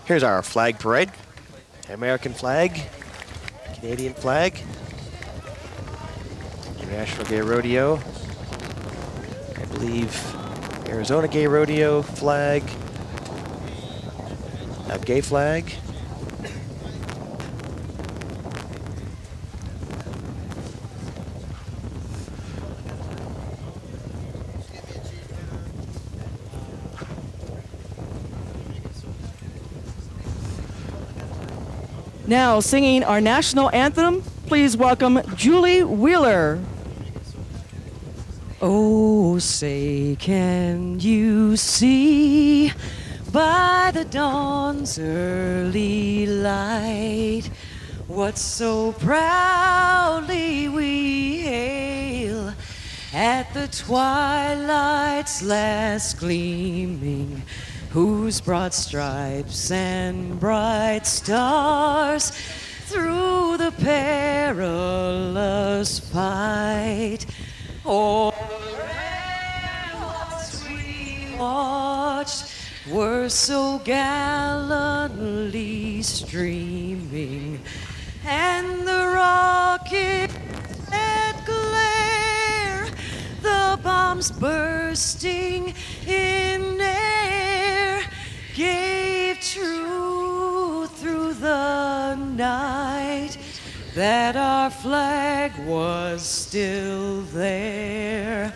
Here's our flag parade. American flag, Canadian flag, National Gay Rodeo, I believe Arizona Gay Rodeo flag, a gay flag. Now singing our national anthem, please welcome Julie Wheeler. Oh, say can you see by the dawn's early light what so proudly we hail at the twilight's last gleaming, whose broad stripes and bright stars through the perilous fight all the ramparts we watched were so gallantly streaming, and the rockets that glare, the bombs bursting in air, gave truth through the night that our flag was still there.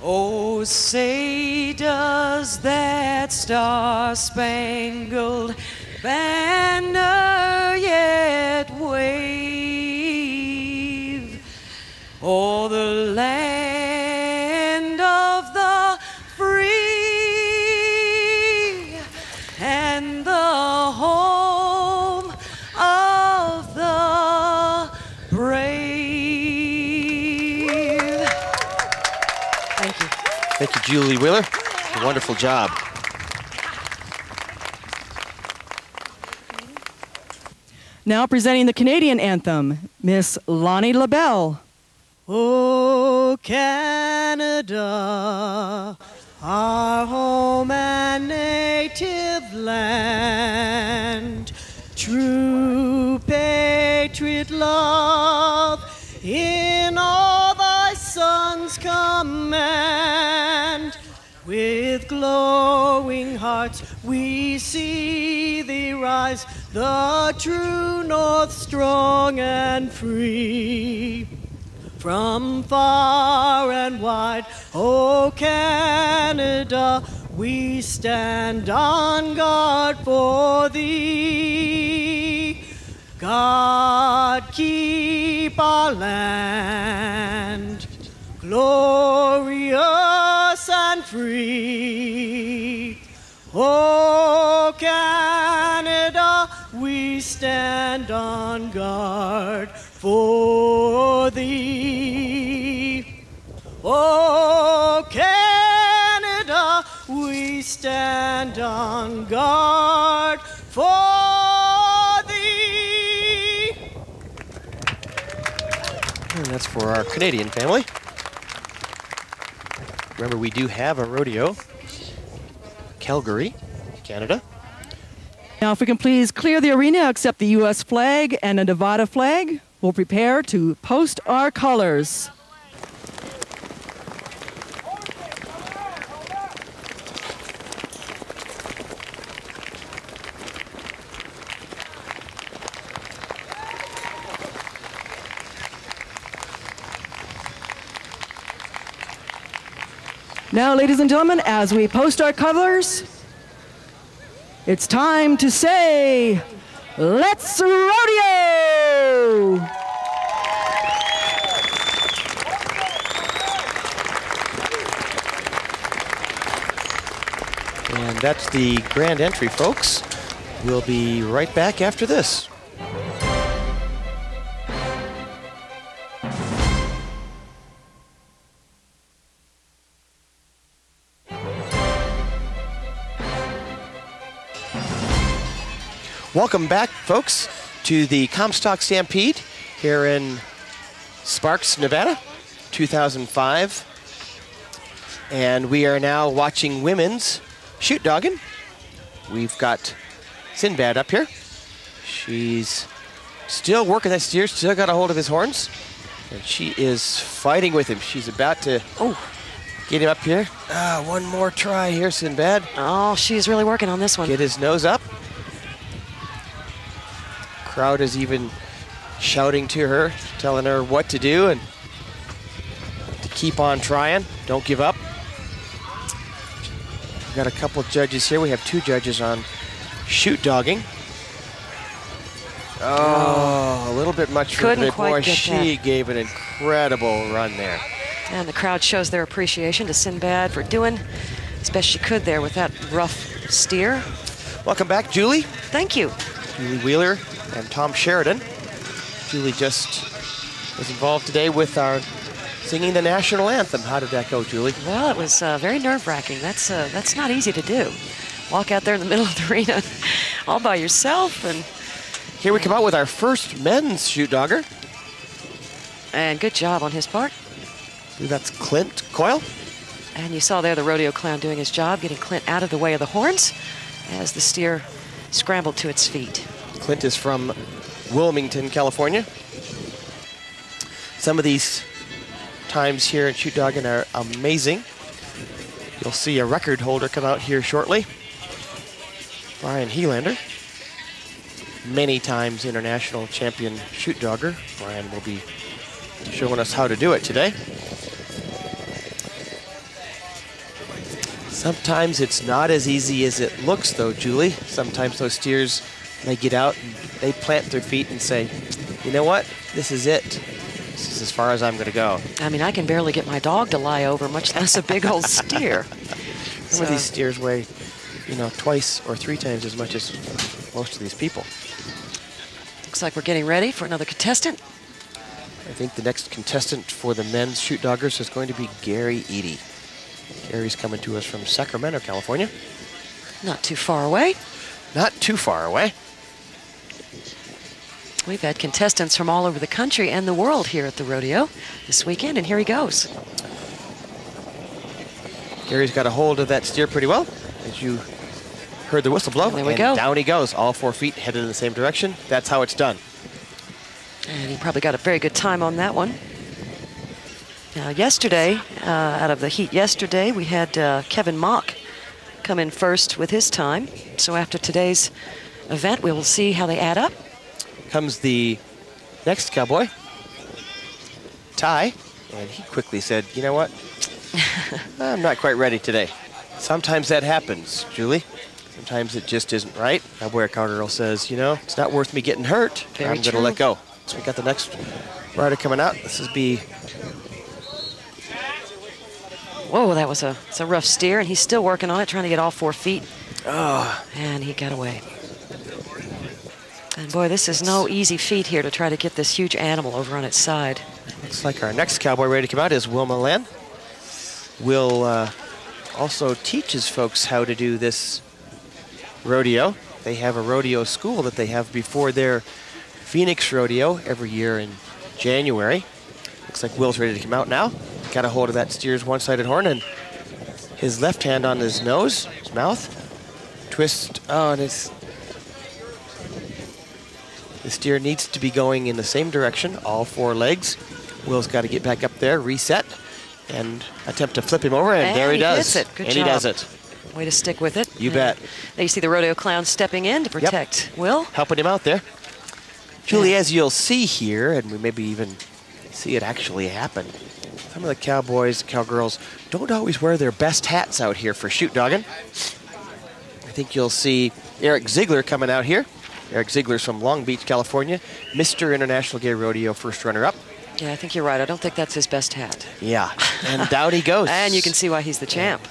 Oh, say does that star-spangled banner yet wave o'er the land of the free and the home of the brave? Thank you. Thank you, Julie Wheeler. A wonderful job. Now presenting the Canadian anthem, Miss Lonnie LaBelle. Oh, Canada, our home and native land, true patriot love in all thy sons' command. With glowing hearts we see thee rise, the true north strong and free. From far and wide, O Canada, we stand on guard for thee. God keep our land glorious and free. O Canada, we stand on guard for thee. O Canada, we stand on guard for thee. And that's for our Canadian family. Remember, we do have a rodeo, Calgary, Canada. Now, if we can please clear the arena, accept the U.S. flag and a Nevada flag, we'll prepare to post our colors. Now, ladies and gentlemen, as we post our colors, it's time to say, let's rodeo! And that's the grand entry, folks. We'll be right back after this. Welcome back, folks, to the Comstock Stampede here in Sparks, Nevada, 2005. And we are now watching women's shoot dogging. We've got Sinbad up here. She's still working that steer, still got a hold of his horns. And she is fighting with him. She's about to get him up here. One more try here, Sinbad. Oh, she's really working on this one. Get his nose up. Crowd is even shouting to her, telling her what to do and to keep on trying. Don't give up. We've got a couple of judges here. We have 2 judges on shoot dogging. Oh, a little bit much for the boy. She gave an incredible run there. And the crowd shows their appreciation to Sinbad for doing as best she could there with that rough steer. Welcome back, Julie. Thank you. Julie Wheeler and Tom Sheridan. Julie just was involved today with our singing the national anthem. How did that go, Julie? Well, it was very nerve-wracking. That's not easy to do. Walk out there in the middle of the arena all by yourself. And here we come out with our first men's shoot dogger. And good job on his part. I believe that's Clint Coyle. And you saw there the rodeo clown doing his job, getting Clint out of the way of the horns as the steer scrambled to its feet. Clint is from Wilmington, California. Some of these times here in shoot dogging are amazing. You'll see a record holder come out here shortly. Brian Helander. Many times international champion shoot dogger. Brian will be showing us how to do it today. Sometimes it's not as easy as it looks though, Julie. Sometimes those steers, they get out and they plant their feet and say, you know what, this is it. This is as far as I'm gonna go. I mean, I can barely get my dog to lie over, much less a big old steer. Some of these steers weigh, you know, 2 or 3 times as much as most of these people. Looks like we're getting ready for another contestant. I think the next contestant for the men's shoot doggers is going to be Gary Eady. Gary's coming to us from Sacramento, California. Not too far away. Not too far away. We've had contestants from all over the country and the world here at the rodeo this weekend, and here he goes. Gary's got a hold of that steer pretty well, as you heard the whistle blow. And there we go. Down he goes, all 4 feet headed in the same direction. That's how it's done. And he probably got a very good time on that one. Now, yesterday, out of the heat yesterday, we had Kevin Mock come in first with his time. So after today's event, we will see how they add up. Comes the next cowboy, Ty, and he quickly said, you know what? I'm not quite ready today. Sometimes that happens, Julie. Sometimes it just isn't right. Cowboy cowgirl says, you know, it's not worth me getting hurt. I'm going to let go. So we got the next rider coming out. This is B. Whoa, that was a rough steer, and he's still working on it, trying to get all 4 feet. Oh. And he got away. And boy, this is no easy feat here to try to get this huge animal over on its side. Looks like our next cowboy ready to come out is Wilma Land. Will also teaches folks how to do this rodeo. They have a rodeo school that they have before their Phoenix Rodeo every year in January. Looks like Will's ready to come out now. Got a hold of that steer's one-sided horn and his left hand on his nose, his mouth. Twist, and the steer needs to be going in the same direction, all 4 legs. Will's got to get back up there, reset, and attempt to flip him over, and there he does. Hits it. Good job. He does it. Way to stick with it. You bet. There you see the rodeo clown stepping in to protect Will. Helping him out there. Julie, as you'll see here, and we maybe even see it actually happen, some of the cowboys, cowgirls, don't always wear their best hats out here for shoot dogging. I think you'll see Eric Ziegler coming out here. Eric Ziegler's from Long Beach, California. Mr. International Gay Rodeo first runner-up. Yeah, I think you're right. I don't think that's his best hat. Yeah, and down he goes. And you can see why he's the champ.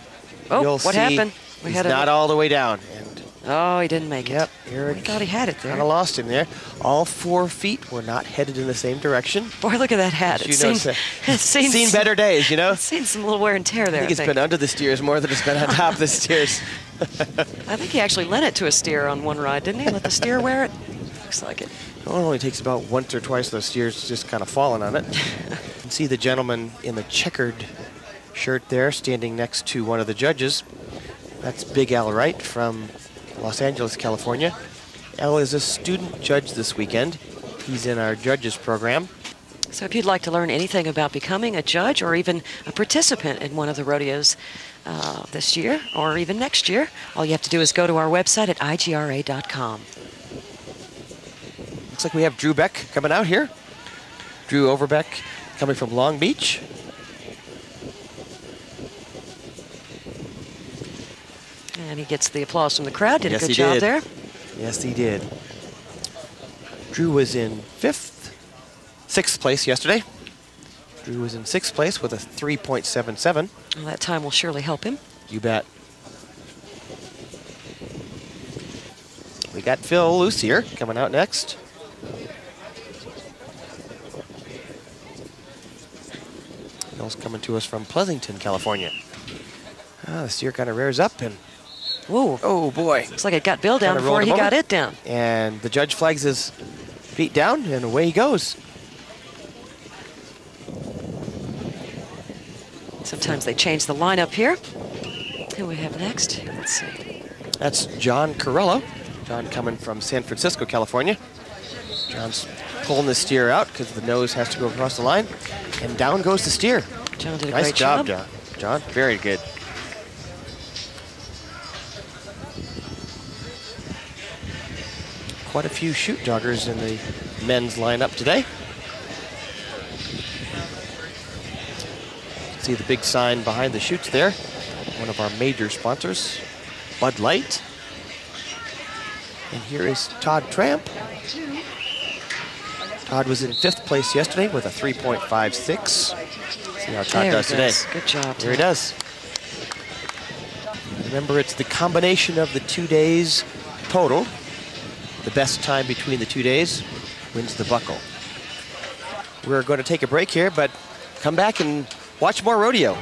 Oh, You'll what see happened? He's not all the way down. And oh, he didn't make it. Yep, Eric. We thought he had it there. Kind of lost him there. All 4 feet were not headed in the same direction. Boy, look at that hat. It's seen better days, you know? It's seen some little wear and tear there. I think it's been under the steers more than it's been on top of the steers. I think he actually lent it to a steer on one ride, didn't he? Let the steer wear it? Looks like it. It only takes about once or twice those steers just kind of falling on it. You can see the gentleman in the checkered shirt there standing next to one of the judges. That's Big Al Wright from Los Angeles, California. Al is a student judge this weekend. He's in our judges program. So if you'd like to learn anything about becoming a judge or even a participant in one of the rodeos this year or even next year, all you have to do is go to our website at igra.com. Looks like we have Drew Beck coming out here. Drew Overbeck coming from Long Beach. And he gets the applause from the crowd. Did Yes, a good he job did. there. Yes, he did. Drew was in sixth place yesterday. Drew was in 6th place with a 3.77. Well, that time will surely help him. You bet. We got Phil Luce here coming out next. Phil's coming to us from Pleasanton, California. The steer kind of rears up and, Whoa. oh boy. Looks like it got Bill down Kinda before rolled he him got over. it down. And the judge flags his feet down and away he goes. Sometimes they change the lineup here. Who we have next? Let's see. That's John Corello. John coming from San Francisco, California. John's pulling the steer out because the nose has to go across the line. And down goes the steer. John did a Nice great job, job. John. John, very good. Quite a few shoot joggers in the men's lineup today. See the big sign behind the chutes there. One of our major sponsors, Bud Light. And here is Todd Tramp. Todd was in 5th place yesterday with a 3.56. See how Todd There does he today. goes. Good job, Here he Todd. does. Remember, it's the combination of the 2 days total. The best time between the 2 days wins the buckle. We're going to take a break here, but come back and watch more rodeo.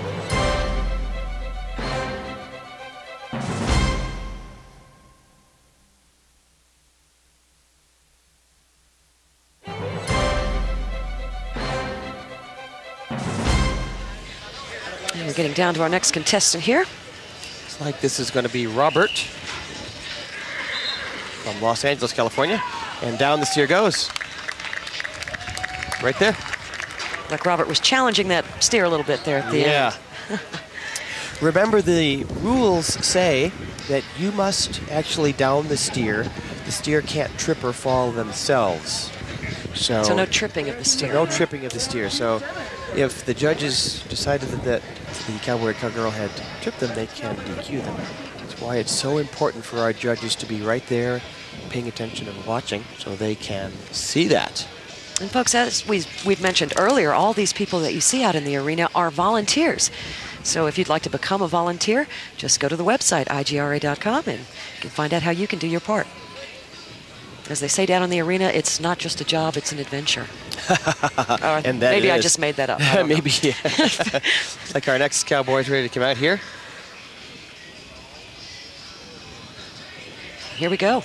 And we're getting down to our next contestant here. Looks like this is going to be Robert from Los Angeles, California. And down the steer goes. Right there. Like Robert was challenging that steer a little bit there at the end. Remember, the rules say that you must actually down the steer. The steer can't trip or fall themselves. So So no tripping of the steer. no tripping of the steer. So if the judges decided that the cowboy or cowgirl had tripped them, they can DQ them. That's why it's so important for our judges to be right there, paying attention and watching, so they can see that. And folks, as we've mentioned earlier, all these people that you see out in the arena are volunteers. So if you'd like to become a volunteer, just go to the website, igra.com, and you can find out how you can do your part. As they say down in the arena, it's not just a job, it's an adventure. And that maybe it I is. just made that up. I don't know. Maybe, yeah. Like our next cowboy's ready to come out here. Here we go.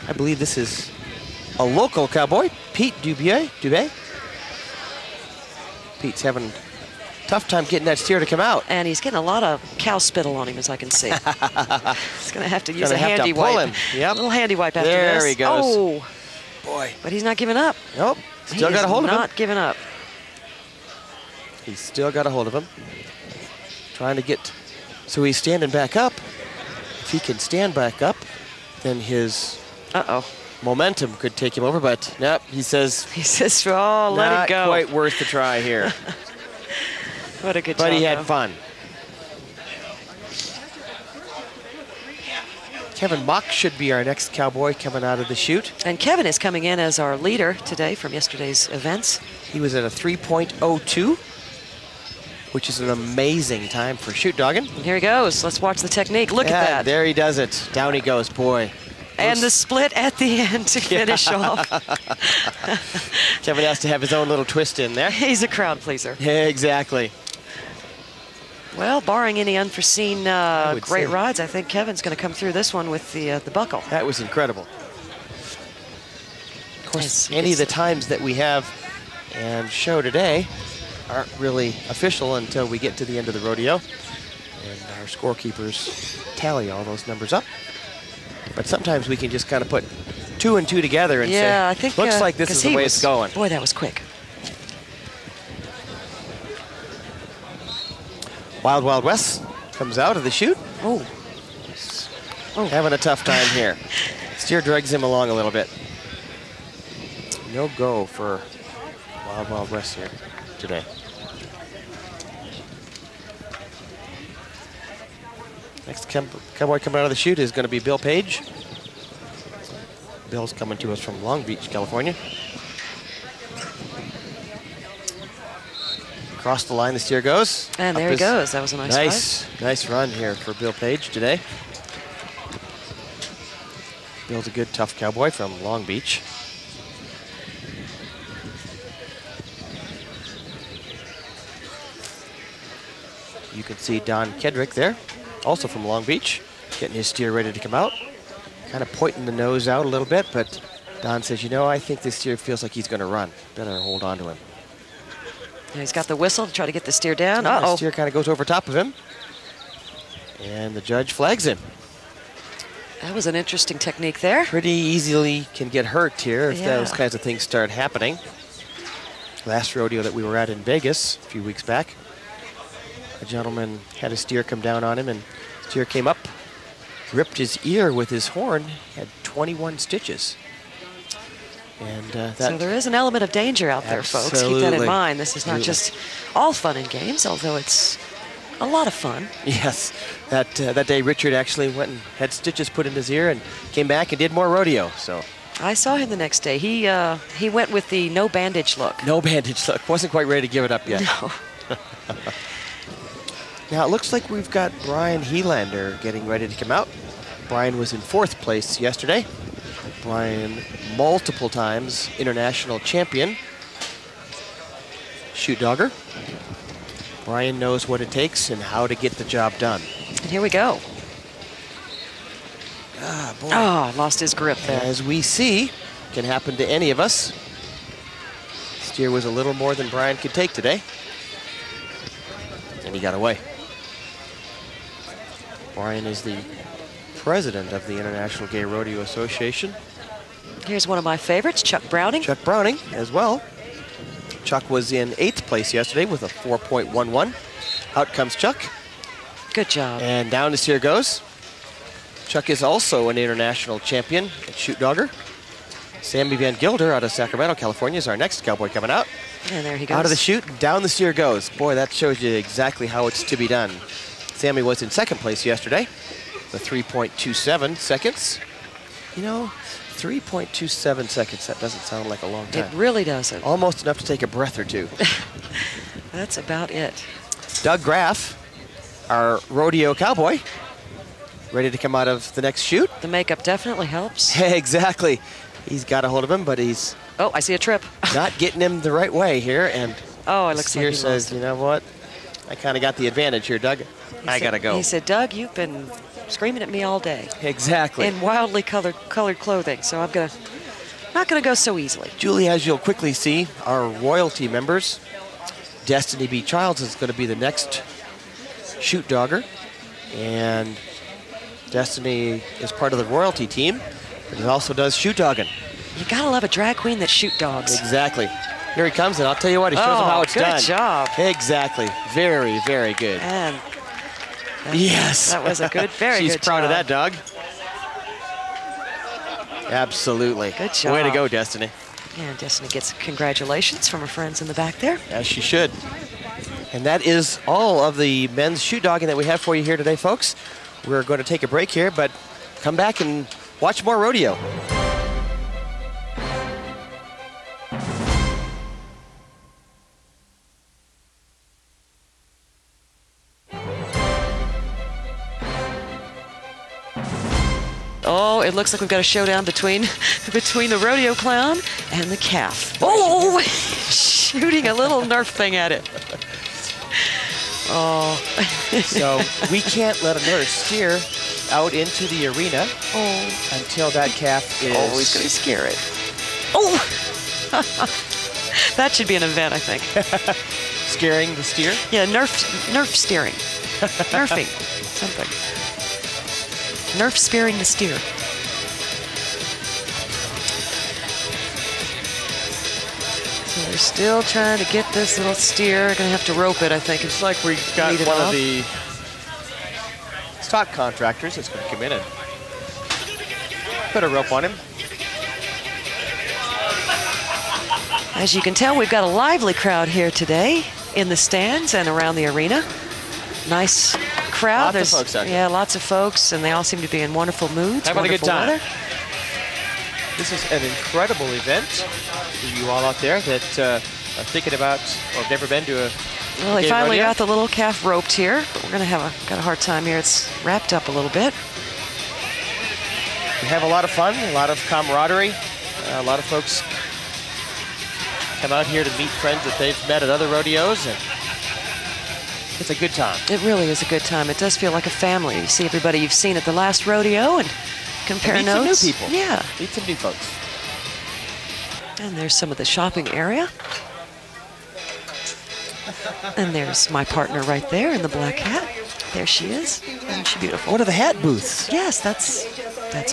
I believe this is a local cowboy, Pete Dubé. Pete's having a tough time getting that steer to come out. And he's getting a lot of cow spittle on him, as I can see. He's going to have to use Gonna a have to handy pull wipe. him. Yep. A little handy wipe after There this. he goes. Oh, Boy. but he's not giving up. Nope. Still He got a is hold of him. not giving up. He's still got a hold of him. Trying to get, so he's standing back up. If he can stand back up, then his Uh-oh. momentum could take him over, but nope, he says, He says, oh, let not it go. quite worth the try here. What a good But job, he had though. fun. Kevin Mock should be our next cowboy coming out of the chute. And Kevin is coming in as our leader today from yesterday's events. He was at a 3.02, which is an amazing time for chute dogging. And here he goes. Let's watch the technique. Look Yeah, at that. there he does it. Down he goes, boy. And the split at the end to finish off. Kevin has to have his own little twist in there. He's a crowd pleaser. Yeah, exactly. Well, barring any unforeseen would great say. rides, I think Kevin's going to come through this one with the buckle. That was incredible. Of course, Yes, he any of the gets- times that we have and show today aren't really official until we get to the end of the rodeo. And our scorekeepers tally all those numbers up. But sometimes we can just kind of put 2 and 2 together and say, I think looks like this is the way it's going. Boy, that was quick. Wild Wild West comes out of the chute. Oh. Having a tough time here. Steer drags him along a little bit. No go for Wild Wild West here today. Next cowboy coming out of the chute is going to be Bill Page. Bill's coming to us from Long Beach, California. Across the line, the steer goes. And there he goes. That was a nice ride. Nice run here for Bill Page today. Bill's a good, tough cowboy from Long Beach. You can see Don Kedrick there, also from Long Beach, getting his steer ready to come out. Kind of pointing the nose out a little bit, but Don says, you know, I think this steer feels like he's going to run. Better hold on to him. Yeah, he's got the whistle to try to get the steer down. The steer kind of goes over top of him. And the judge flags him. That was an interesting technique there. Pretty easily can get hurt here if those kinds of things start happening. Last rodeo that we were at in Vegas a few weeks back, a gentleman had a steer come down on him, and steer came up, ripped his ear with his horn, had 21 stitches. And so there is an element of danger out there, folks. Keep that in mind. This is not just all fun and games, although it's a lot of fun. Yes. That day, Richard actually went and had stitches put in his ear and came back and did more rodeo. So I saw him the next day. He went with the no bandage look. No bandage look. Wasn't quite ready to give it up yet. No. Now, it looks like we've got Brian Helander getting ready to come out. Brian was in 4th place yesterday. Brian, multiple times international champion. Shoot dogger. Brian knows what it takes and how to get the job done. And here we go. Ah, boy. Oh, lost his grip there. As we see, can happen to any of us. Steer was a little more than Brian could take today. And he got away. Brian is the president of the International Gay Rodeo Association. Here's one of my favorites, Chuck Browning. Chuck Browning as well. Chuck was in 8th place yesterday with a 4.11. Out comes Chuck. Good job. And down the steer goes. Chuck is also an international champion at shoot dogger. Sammy Van Gilder out of Sacramento, California is our next cowboy coming out. And there he goes. Out of the chute, down the steer goes. Boy, that shows you exactly how it's to be done. Sammy was in 2nd place yesterday, the 3.27 seconds. You know, 3.27 seconds, that doesn't sound like a long time. It really doesn't. Almost enough to take a breath or two. That's about it. Doug Graff, our rodeo cowboy, ready to come out of the next chute. The makeup definitely helps. Exactly. He's got a hold of him, but he's... Oh, I see a trip. not getting him the right way here, and oh, it looks like he says, lost it. you know what? I kind of got the advantage here, Doug. I got to go. He said, Doug, you've been screaming at me all day. Exactly. In wildly colored clothing, so I'm not gonna go so easily. Julie, as you'll quickly see, our royalty members, Destiny B. Childs is going to be the next shoot dogger, and Destiny is part of the royalty team, but he also does shoot dogging. You gotta love a drag queen that shoot dogs. Exactly. Here he comes, and I'll tell you what, he shows them how it's done. Good job. Exactly. Very, very good. And yes. That was a good, very She's good proud job. of that, dog. Absolutely. Good job. Way to go, Destiny. And Destiny gets congratulations from her friends in the back there. As she should. And that is all of the men's shoot dogging that we have for you here today, folks. We're going to take a break here, but come back and watch more rodeo. Oh, it looks like we've got a showdown between the rodeo clown and the calf. Oh, shooting a little Nerf thing at it. Oh. So we can't let a nurse steer out into the arena until that calf is... Oh, he's going to scare it. Oh! That should be an event, I think. Scaring the steer? Yeah, Nerf steering. Nerfing, something. Nerf spearing the steer. So they're still trying to get this little steer. Gonna have to rope it, I think. It's like we got lead it one off. of the stock contractors that's going to come in and put a rope on him. As you can tell, we've got a lively crowd here today in the stands and around the arena. Nice crowd. Lots of folks out here. Yeah, lots of folks, and they all seem to be in wonderful moods. Having a good wonderful time. weather. This is an incredible event for you all out there that are thinking about or have never been to a Well, they game finally rodeo. got the little calf roped here, but we're gonna have got a hard time here. It's wrapped up a little bit. We have a lot of fun, a lot of camaraderie. A lot of folks come out here to meet friends that they've met at other rodeos, and it's a good time. It really is a good time. It does feel like a family. You see everybody you've seen at the last rodeo and compare And meet notes. some new people. Yeah. Meet some new folks. And there's some of the shopping area. And there's my partner right there in the black hat. There she is. Isn't she beautiful? What are the hat booths? Yes, that's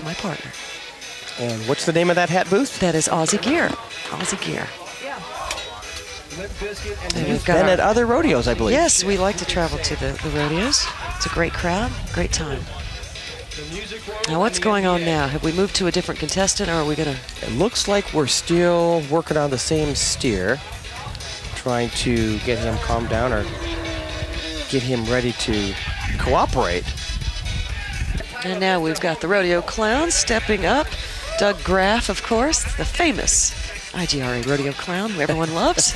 my partner. And what's the name of that hat booth? That is Aussie Gear. Aussie Gear. And we've got Been our- at other rodeos, I believe. Yes, we like to travel to the rodeos. It's a great crowd, great time. Now, what's going on now? Have we moved to a different contestant, or are we going to... It looks like we're still working on the same steer, trying to get him calmed down or get him ready to cooperate. And now we've got the rodeo clown stepping up. Doug Graff, of course, the famous IGRA rodeo clown who everyone loves.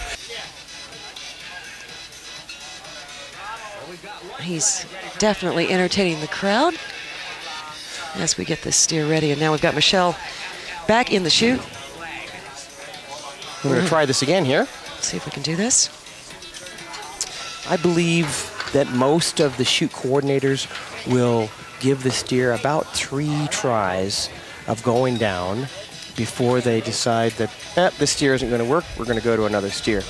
He's definitely entertaining the crowd as we get this steer ready. And now we've got Michelle back in the chute. We're going to try this again here. Let's see if we can do this. I believe that most of the chute coordinators will give the steer about 3 tries of going down before they decide that this steer isn't going to work. We're going to go to another steer.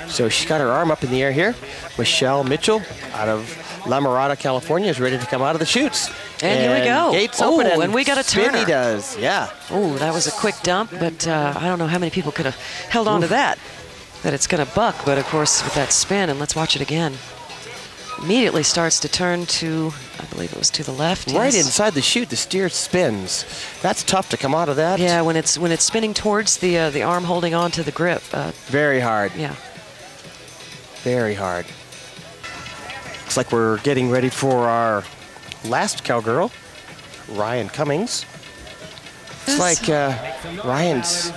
So she's got her arm up in the air here. Michelle Mitchell out of La Mirada, California is ready to come out of the chutes. And here we go. Gates Oh, open and we got a spin turner. he does, yeah. Oh, that was a quick dump, but I don't know how many people could have held on to that it's going to buck. But, of course, with that spin, and let's watch it again. Immediately starts to turn to, I believe it was to the left. Right yes. inside the chute, the steer spins. That's tough to come out of that. Yeah, when it's spinning towards the arm holding on to the grip. Very hard. Yeah. Very hard. Looks like we're getting ready for our last cowgirl, Ryan Cummings. Looks like Ryan's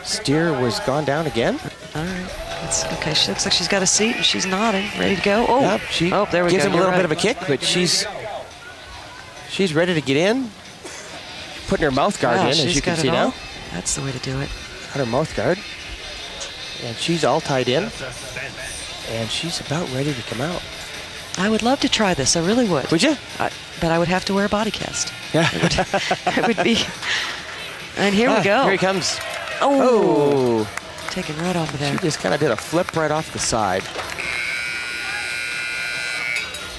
steer was gone down again. All right. That's okay. She looks like she's got a seat and she's nodding, ready to go. Oh, Yep, she there we gives go. him a You're little right. bit of a kick, but she's ready to get in. Putting her mouth guard Wow, in, as she's you can got see it now. all. That's the way to do it. Got her mouth guard. And she's all tied in. And she's about ready to come out. I would love to try this. I really would. Would you? But I would have to wear a body cast. Yeah. It would be. And here we go. Here he comes. Oh, Oh. taken right off of She there. just kind of did a flip right off the side.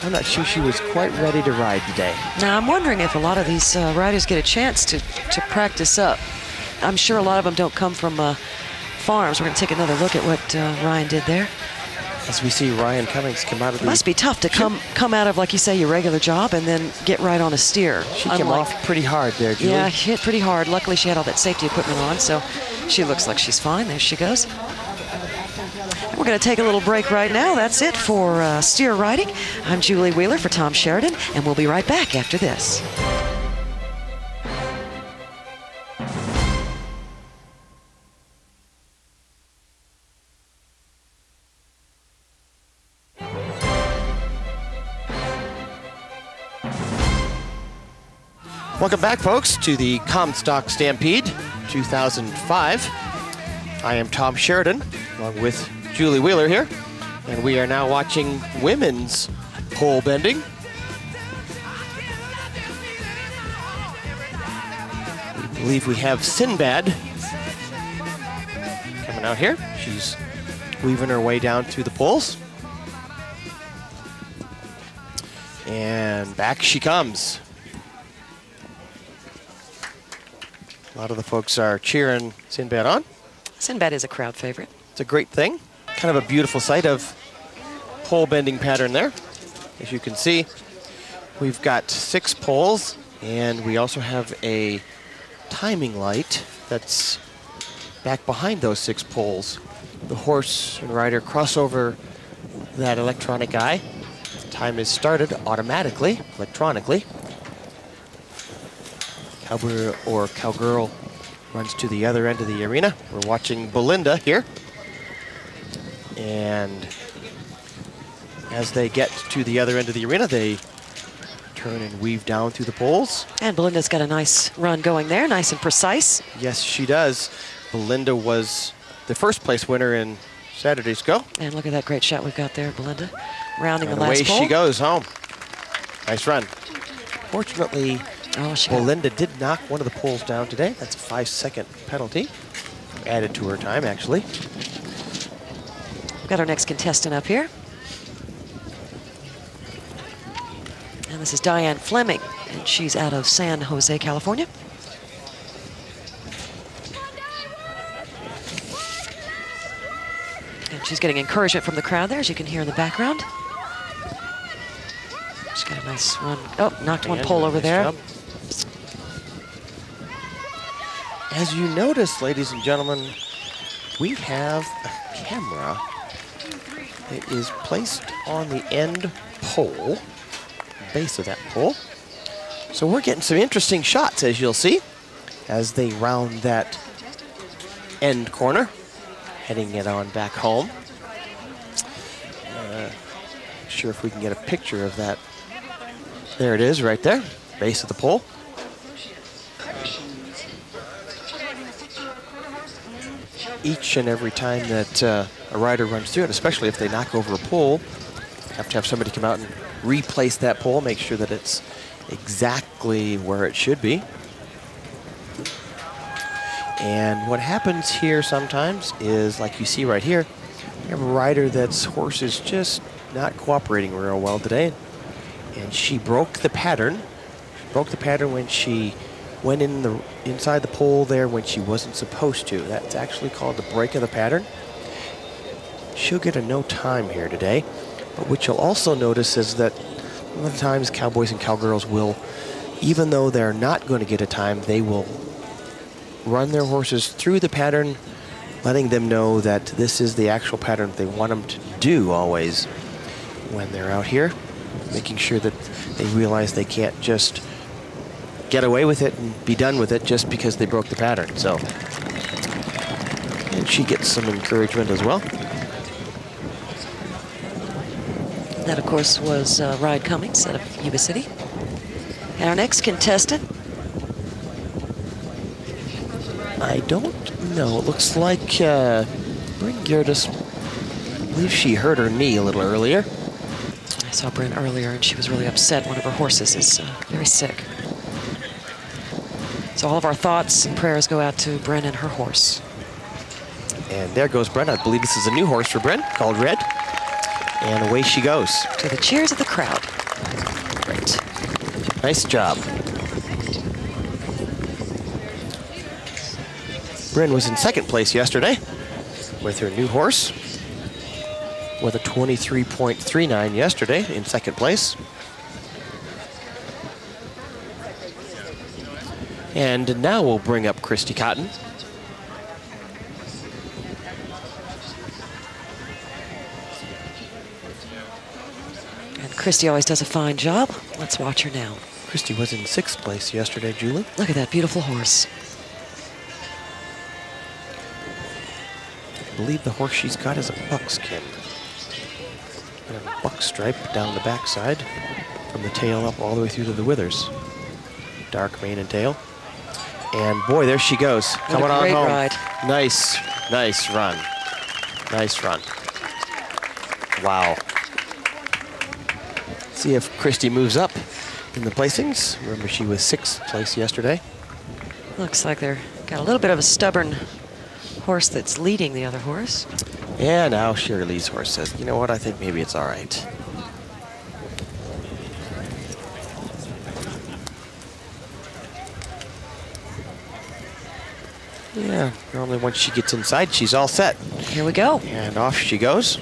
I'm not sure she was quite ready to ride today. Now, I'm wondering if a lot of these riders get a chance to practice up. I'm sure a lot of them don't come from farms. We're going to take another look at what Ryan did there. As we see Ryan Cummings come out of It must be tough to come out of, like you say, your regular job and then get right on a steer. She came off pretty hard there, Julie. Yeah, hit pretty hard. Luckily, she had all that safety equipment on, so she looks like she's fine. There she goes. We're going to take a little break right now. That's it for steer riding. I'm Julie Wheeler for Tom Sheridan, and we'll be right back after this. Welcome back, folks, to the Comstock Stampede 2005. I am Tom Sheridan, along with Julie Wheeler here, and we are now watching women's pole bending. We believe we have Sinbad coming out here. She's weaving her way down through the poles. And back she comes. A lot of the folks are cheering Sinbad on. Sinbad is a crowd favorite. It's a great thing. Kind of a beautiful sight of pole bending pattern there. As you can see, we've got 6 poles, and we also have a timing light that's back behind those 6 poles. The horse and rider cross over that electronic eye. Time is started automatically, electronically. Cowboy or cowgirl runs to the other end of the arena. We're watching Belinda here. And as they get to the other end of the arena, they turn and weave down through the poles. And Belinda's got a nice run going there, nice and precise. Yes, she does. Belinda was the first place winner in Saturday's Go. And look at that great shot we've got there, Belinda, rounding And the last away pole. she goes home. Nice run. Fortunately, Belinda did knock one of the poles down today. That's a 5-second penalty. Added to her time, actually. We've got our next contestant up here. And this is Diane Fleming, and she's out of San Jose, California. And she's getting encouragement from the crowd there, as you can hear in the background. She's got a nice run. Oh, knocked one pole over there. Job. As you notice, ladies and gentlemen, we have a camera that is placed on the end pole, base of that pole. So we're getting some interesting shots, as you'll see, as they round that end corner, heading it on back home. Not sure if we can get a picture of that. There it is, right there, base of the pole. Each and every time that a rider runs through it, especially if they knock over a pole, you have to have somebody come out and replace that pole, make sure that it's exactly where it should be. And what happens here sometimes is, like you see right here, you have a rider that's horse is just not cooperating real well today. And she broke the pattern. She broke the pattern when she went inside the pole there when she wasn't supposed to. That's actually called the break of the pattern. She'll get a no time here today. But what you'll also notice is that a lot of times cowboys and cowgirls will, even though they're not going to get a time, they will run their horses through the pattern, letting them know that this is the actual pattern they want them to do always when they're out here, making sure that they realize they can't just get away with it and be done with it just because they broke the pattern. So, and she gets some encouragement as well. That, of course, was Ride Cummings out of Yuba City. And our next contestant. I don't know. It looks like Bryn Gerdes, I believe she hurt her knee a little earlier. I saw Bryn earlier, and she was really upset. One of her horses is very sick. So all of our thoughts and prayers go out to Bryn and her horse. And there goes Bryn. I believe this is a new horse for Bryn, called Red. And away she goes. To the cheers of the crowd. Great. Nice job. Bryn was in second place yesterday with her new horse, with a 23.39 yesterday in second place. And now we'll bring up Christy Cotton. And Christy always does a fine job. Let's watch her now. Christy was in sixth place yesterday, Julie. Look at that beautiful horse. I believe the horse she's got is a buckskin. And a buck stripe down the backside, from the tail up all the way through to the withers. Dark mane and tail. And boy, there she goes. Coming on home. Ride. Nice, nice run. Nice run. Wow. See if Christy moves up in the placings. Remember, she was sixth place yesterday. Looks like they're got a little bit of a stubborn horse that's leading the other horse. Yeah, now Shirley's horse says, you know what, I think maybe it's all right. Yeah, normally once she gets inside, she's all set. Here we go. And off she goes.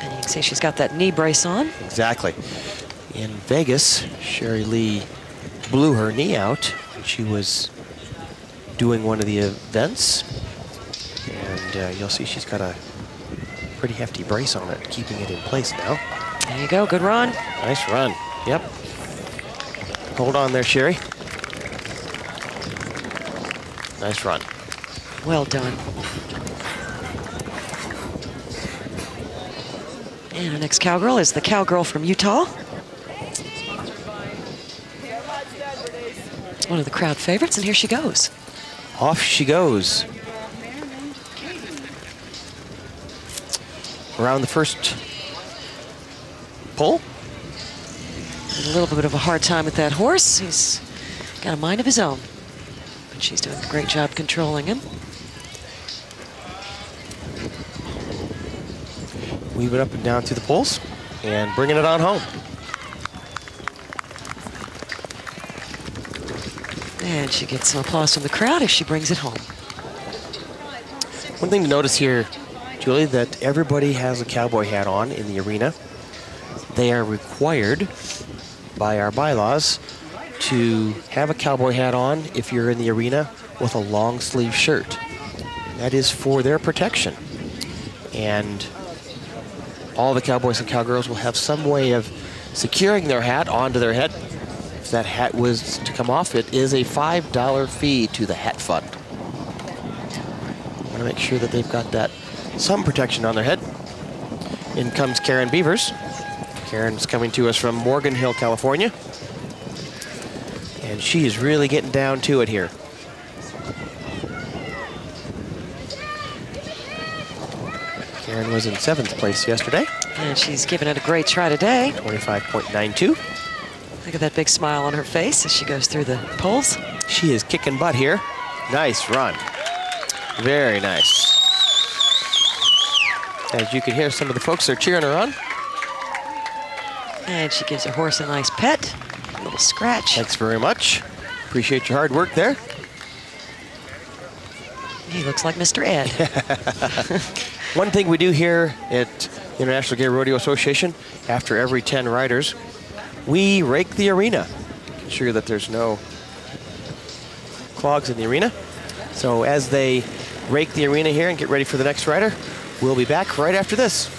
And you can see she's got that knee brace on. Exactly. In Vegas, Sherry Lee blew her knee out when she was doing one of the events. And you'll see she's got a pretty hefty brace on it, keeping it in place now. There you go, good run. Nice run, yep. Hold on there, Sherry. Nice run. Well done. And our next cowgirl is the cowgirl from Utah. One of the crowd favorites, and here she goes. Off she goes. Around the first pull. A little bit of a hard time with that horse. He's got a mind of his own. But she's doing a great job controlling him. Weave it up and down through the poles and bringing it on home. And she gets some applause from the crowd as she brings it home. One thing to notice here, Julie, that everybody has a cowboy hat on in the arena. They are required by our bylaws to have a cowboy hat on if you're in the arena with a long sleeve shirt. That is for their protection. And all the cowboys and cowgirls will have some way of securing their hat onto their head. If that hat was to come off, it is a $5 fee to the hat fund. Want to make sure that they've got that some protection on their head. In comes Karen Beavers. Karen's coming to us from Morgan Hill, California. And she is really getting down to it here. Karen was in 7th place yesterday. And she's given it a great try today. 25.92. Look at that big smile on her face as she goes through the poles. She is kicking butt here. Nice run. Very nice. As you can hear, some of the folks are cheering her on. And she gives her horse a nice pet, a little scratch. Thanks very much. Appreciate your hard work there. He looks like Mr. Ed. One thing we do here at the International Gay Rodeo Association, after every 10 riders, we rake the arena. Ensure that there's no clogs in the arena. So as they rake the arena here and get ready for the next rider, we'll be back right after this.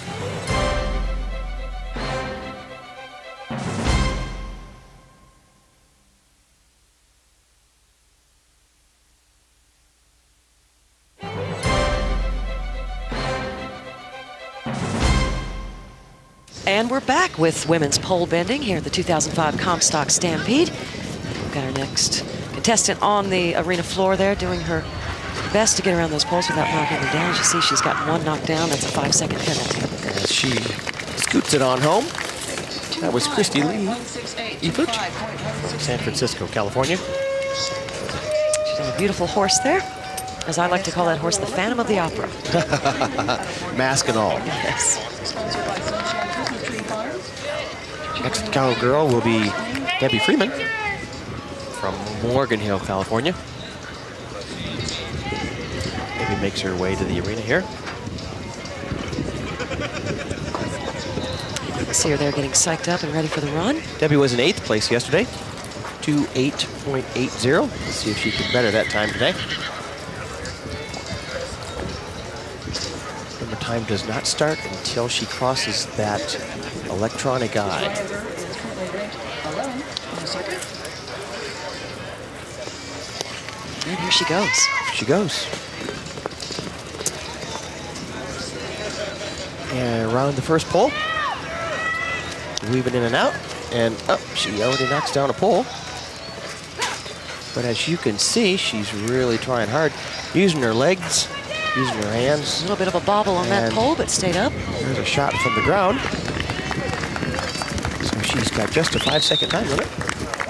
And we're back with women's pole bending here at the 2005 Comstock Stampede. We've got our next contestant on the arena floor there doing her best to get around those poles without knocking them down. As you see, she's got one knocked down. That's a 5-second penalty. As she scoots it on home. That was Christy Lee Efert from San Francisco, California. She's on a beautiful horse there. As I like to call that horse, the Phantom of the Opera. Mask and all. Yes. Next cowgirl will be Debbie Freeman from Morgan Hill, California. Debbie makes her way to the arena here. See her there getting psyched up and ready for the run. Debbie was in 8th place yesterday, 2:08.80. Let's see if she can better that time today. Remember, time does not start until she crosses that electronic eye. And here she goes. Here she goes. And around the first pole. Weaving in and out. And up, she already knocks down a pole. But as you can see, she's really trying hard. Using her legs, using her hands. A little bit of a bobble on that pole, but stayed up. There's a shot from the ground. So she's got just a 5-second time limit.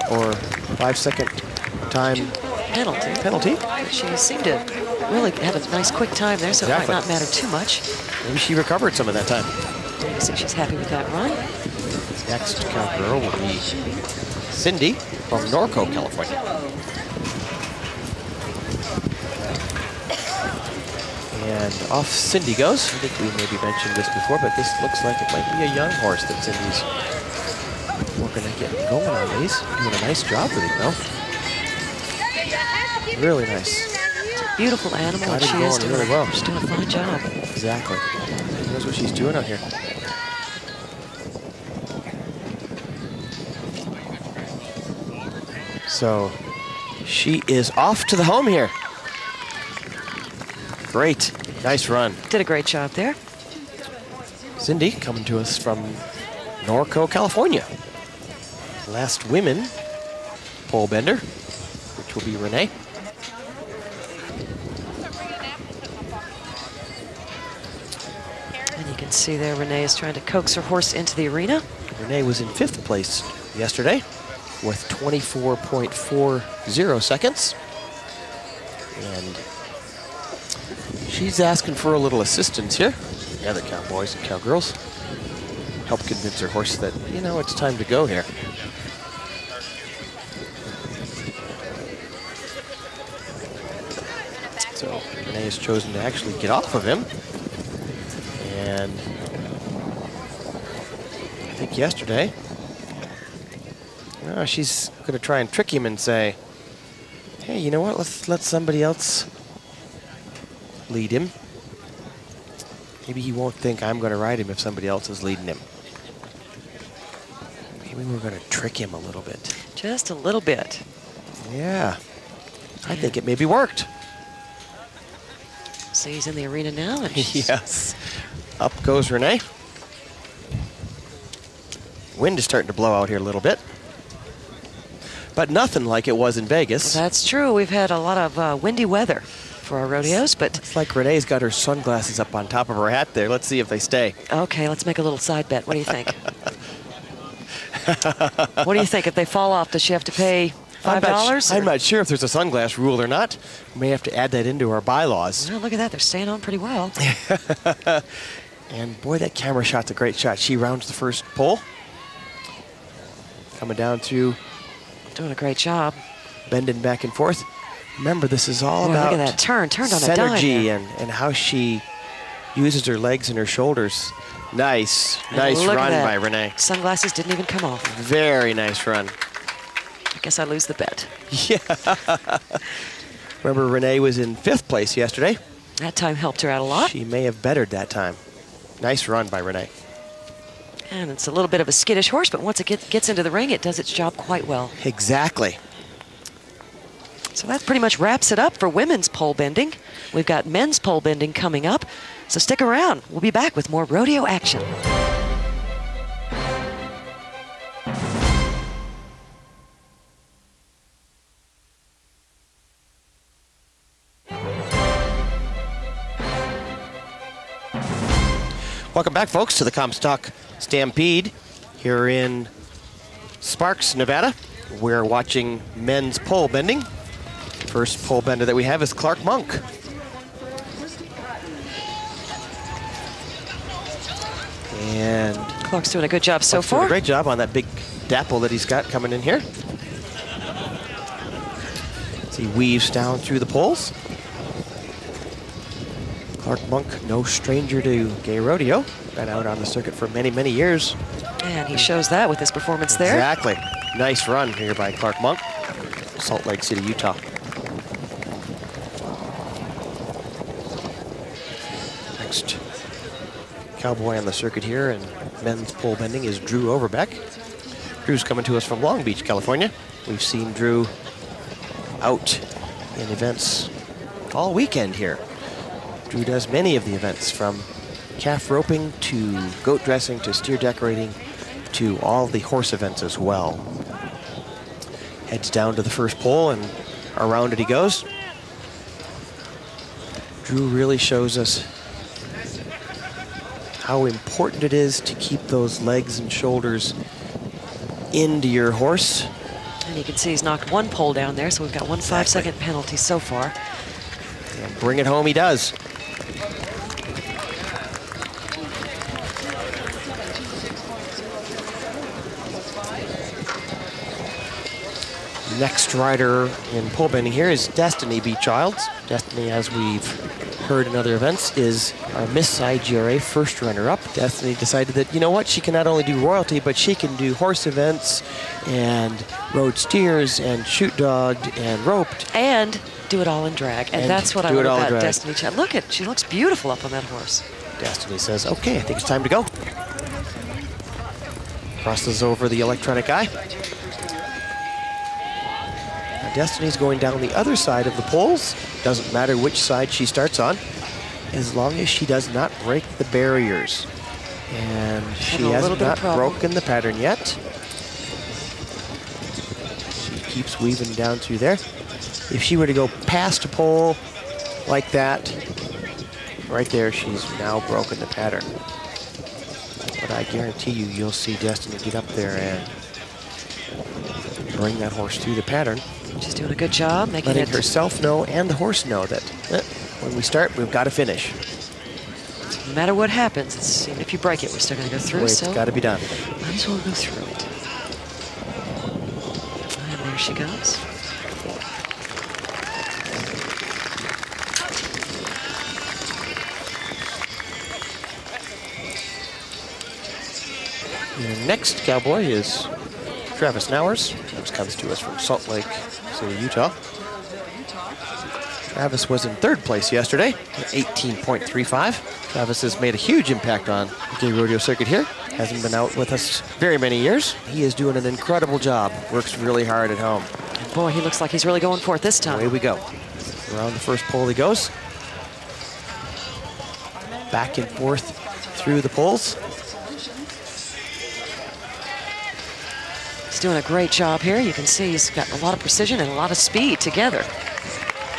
Or 5-second time penalty. But she seemed to really have a nice quick time there, so It might not matter too much. Maybe she recovered some of that time. So she's happy with that run. Next cowgirl will be Cindy from Norco, California. And off Cindy goes. I think we maybe mentioned this before, but this looks like it might be a young horse that Cindy's working to get going on these. Doing a nice job with it, though. Really nice. It's a beautiful animal, and she is doing really well. She's doing a fine job. Exactly. She knows what she's doing out here. So she is off to the home here. Great. Nice run. Did a great job there. Cindy coming to us from Norco, California. Last women pole bender, which will be Renee. And you can see there Renee is trying to coax her horse into the arena. Renee was in 5th place yesterday with 24.40 seconds. And she's asking for a little assistance here. The other cowboys and cowgirls help convince her horse that, you know, it's time to go here. So Renee has chosen to actually get off of him. And I think yesterday, she's going to try and trick him and say, hey, you know what, let's let somebody else lead him. Maybe he won't think I'm going to ride him if somebody else is leading him. Maybe we're going to trick him a little bit. Just a little bit. Yeah. I think it maybe worked. So he's in the arena now. And yes. Up goes Renee. Wind is starting to blow out here a little bit. But nothing like it was in Vegas. Well, that's true. We've had a lot of windy weather for our rodeos, but it's like Renee's got her sunglasses up on top of her hat there. Let's see if they stay. Okay, let's make a little side bet. What do you think? What do you think? If they fall off, does she have to pay $5? I'm not sure if there's a sunglass rule or not. We may have to add that into our bylaws. Well, look at that. They're staying on pretty well. And boy, that camera shot's a great shot. She rounds the first pole. Coming down through. Doing a great job. Bending back and forth. Remember, this is all about look at that turn. Turned on a dime. synergy and how she uses her legs and her shoulders. Nice run by Renee. Sunglasses didn't even come off. Very nice run. I guess I lose the bet. Yeah. Remember, Renee was in 5th place yesterday. That time helped her out a lot. She may have bettered that time. Nice run by Renee. And it's a little bit of a skittish horse, but once it gets into the ring, it does its job quite well. Exactly. So that pretty much wraps it up for women's pole bending. We've got men's pole bending coming up, so stick around. We'll be back with more rodeo action. Welcome back, folks, to the Comstock Stampede here in Sparks, Nevada. We're watching men's pole bending. First pole bender that we have is Clark Monk. And Clark's doing a good job so far. Doing a great job on that big dapple that he's got coming in here. As he weaves down through the poles. Clark Monk, no stranger to gay rodeo. Been out on the circuit for many, many years. And he shows that with his performance there. Exactly. Nice run here by Clark Monk, Salt Lake City, Utah. Next cowboy on the circuit here in men's pole bending is Drew Overbeck. Drew's coming to us from Long Beach, California. We've seen Drew out in events all weekend here. Drew does many of the events, from calf roping to goat dressing to steer decorating to all the horse events as well. Heads down to the first pole and around it he goes. Drew really shows us how important it is to keep those legs and shoulders into your horse. And you can see he's knocked one pole down there, so we've got one 5-second penalty so far. And bring it home he does. Next rider in pole bending here is Destiny B. Childs. Destiny, as we've heard in other events, is our Miss IGRA first runner-up. Destiny decided that, you know what, she can not only do royalty, but she can do horse events and rode steers and shoot dogged and roped. And do it all in drag. And that's what I love about Destiny Child. Look at, she looks beautiful up on that horse. Destiny says, okay, I think it's time to go. Crosses over the electronic eye. Now Destiny's going down the other side of the poles. Doesn't matter which side she starts on, as long as she does not break the barriers. And she has not broken the pattern yet. She keeps weaving down through there. If she were to go past a pole like that, right there, she's now broken the pattern. But I guarantee you, you'll see Destiny get up there and bring that horse through the pattern. She's doing a good job, letting herself know and the horse know that when we start, we've got to finish. No matter what happens, even if you break it, we're still going to go through. It's got to be done. Might as well go through it. And there she goes. The next cowboy is Travis Nowers. Travis comes to us from Salt Lake City, Utah. Travis was in third place yesterday at 18.35. Travis has made a huge impact on the gay rodeo circuit here. Hasn't been out with us very many years. He is doing an incredible job. Works really hard at home. And boy, he looks like he's really going for it this time. Away we go. Around the first pole he goes. Back and forth through the poles. He's doing a great job here. You can see he's got a lot of precision and a lot of speed together.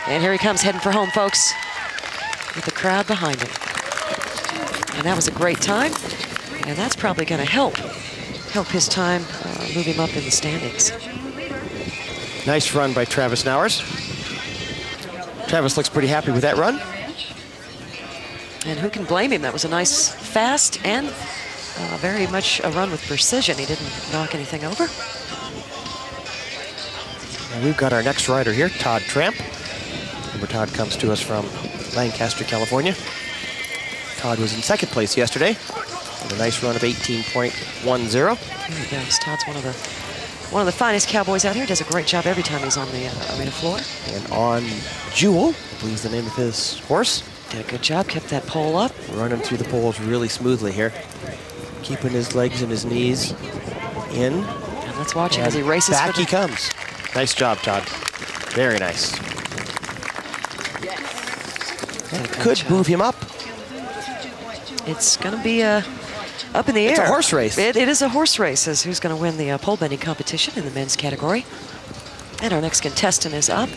And here he comes heading for home, folks, with the crowd behind him. And that was a great time. And that's probably going to help his time move him up in the standings. Nice run by Travis Nowers. Travis looks pretty happy with that run. And who can blame him? That was a nice, fast, and very much a run with precision. He didn't knock anything over. And we've got our next rider here, Todd Tramp. Remember, Todd comes to us from Lancaster, California. Todd was in second place yesterday with a nice run of 18.10. There he goes. Todd's one of the finest cowboys out here. Does a great job every time he's on the arena floor. And on Jewel, I believe is the name of his horse. Did a good job, kept that pole up. Running through the poles really smoothly here. Keeping his legs and his knees in. And let's watch him as he races. Back he comes. Nice job, Todd. Very nice. That could move him up. It's going to be up in the air. It's a horse race. It is a horse race as who's going to win the pole bending competition in the men's category. And our next contestant is up.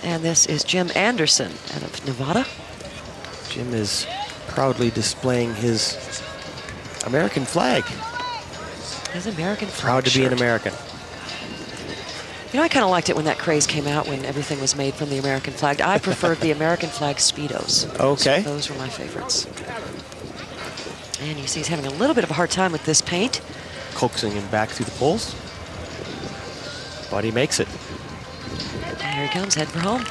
And this is Jim Anderson out of Nevada. Jim is proudly displaying his American flag. His American flag Proud to be an American. You know, I kind of liked it when that craze came out, when everything was made from the American flag. I preferred the American flag Speedos. Okay. So those were my favorites. And you see he's having a little bit of a hard time with this paint. Coaxing him back through the poles. But he makes it. And here he comes, heading for home.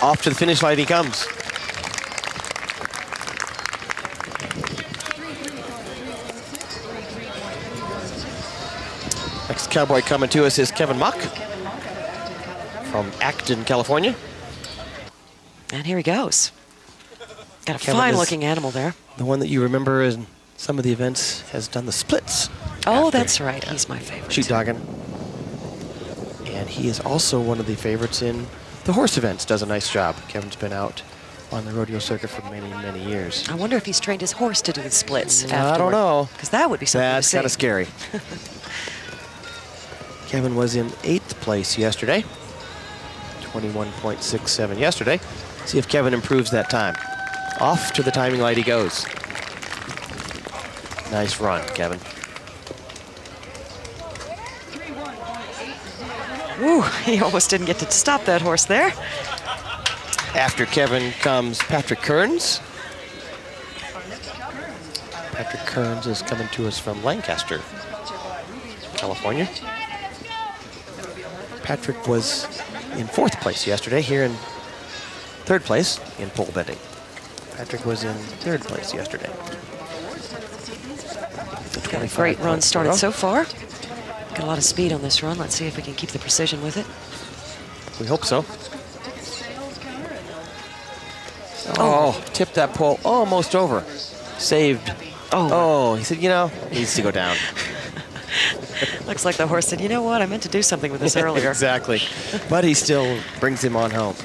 Off to the finish line he comes. Next cowboy coming to us is Kevin Mock from Acton, California. And here he goes. Got a fine-looking animal there. The one that you remember in some of the events has done the splits. Oh, that's right. He's my favorite. Shoot dogging. And he is also one of the favorites in the horse events. Does a nice job. Kevin's been out on the rodeo circuit for many, many years. I wonder if he's trained his horse to do the splits afterward. I don't know. Because that would be something to see. That's kind of scary. Kevin was in 8th place yesterday. 21.67 yesterday. See if Kevin improves that time. Off to the timing light he goes. Nice run, Kevin. Ooh, he almost didn't get to stop that horse there. After Kevin comes Patrick Kearns. Patrick Kearns is coming to us from Lancaster, California. Patrick was in 4th place yesterday, here in 3rd place in pole bending. Patrick was in 3rd place yesterday. Got a great run started so far. Got a lot of speed on this run. Let's see if we can keep the precision with it. We hope so. Oh, tipped that pole almost over. Saved. Oh, he said, you know, he needs to go down. Looks like the horse said, you know what, I meant to do something with this earlier. Exactly. But he still brings him on home.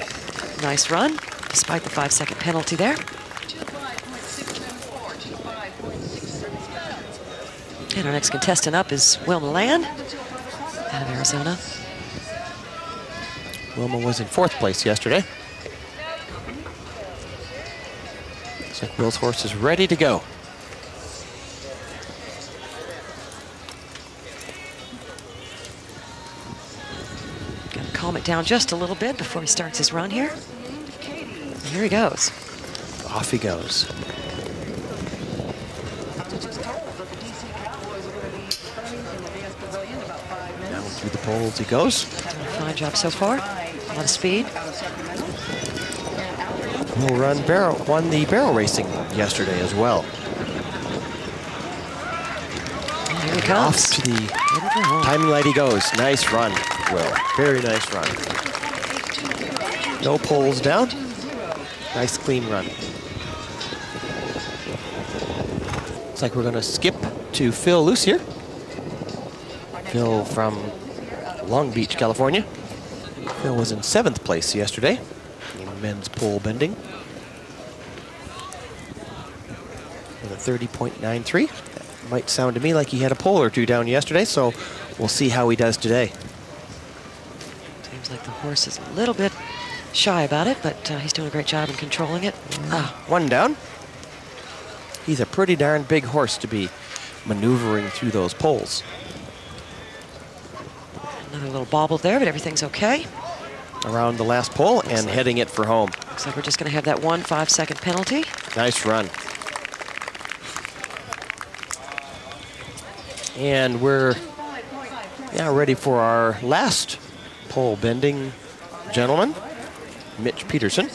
Nice run, despite the 5-second penalty there. And our next contestant up is Wilma Land out of Arizona. Wilma was in 4th place yesterday. Looks like Will's horse is ready to go. Gonna calm it down just a little bit before he starts his run here. And here he goes. Off he goes. Down through the poles he goes. Doing a fine job so far. A lot of speed. Will won the barrel racing yesterday as well. And here he comes. Off to the timing light he goes. Nice run, Will. Very nice run. No poles down. Nice clean run. Looks like we're going to skip to Phil Luce here. Phil from Long Beach, California. Phil was in 7th place yesterday in men's pole bending with a 30.93. That might sound to me like he had a pole or two down yesterday, so we'll see how he does today. Seems like the horse is a little bit shy about it, but he's doing a great job in controlling it. One down. He's a pretty darn big horse to be maneuvering through those poles. Another little bobble there, but everything's okay. Around the last pole and heading it for home. Looks like we're just going to have that 1 5-second penalty. Nice run. And we're ready for our last pole bending gentleman, Mitch Peterson.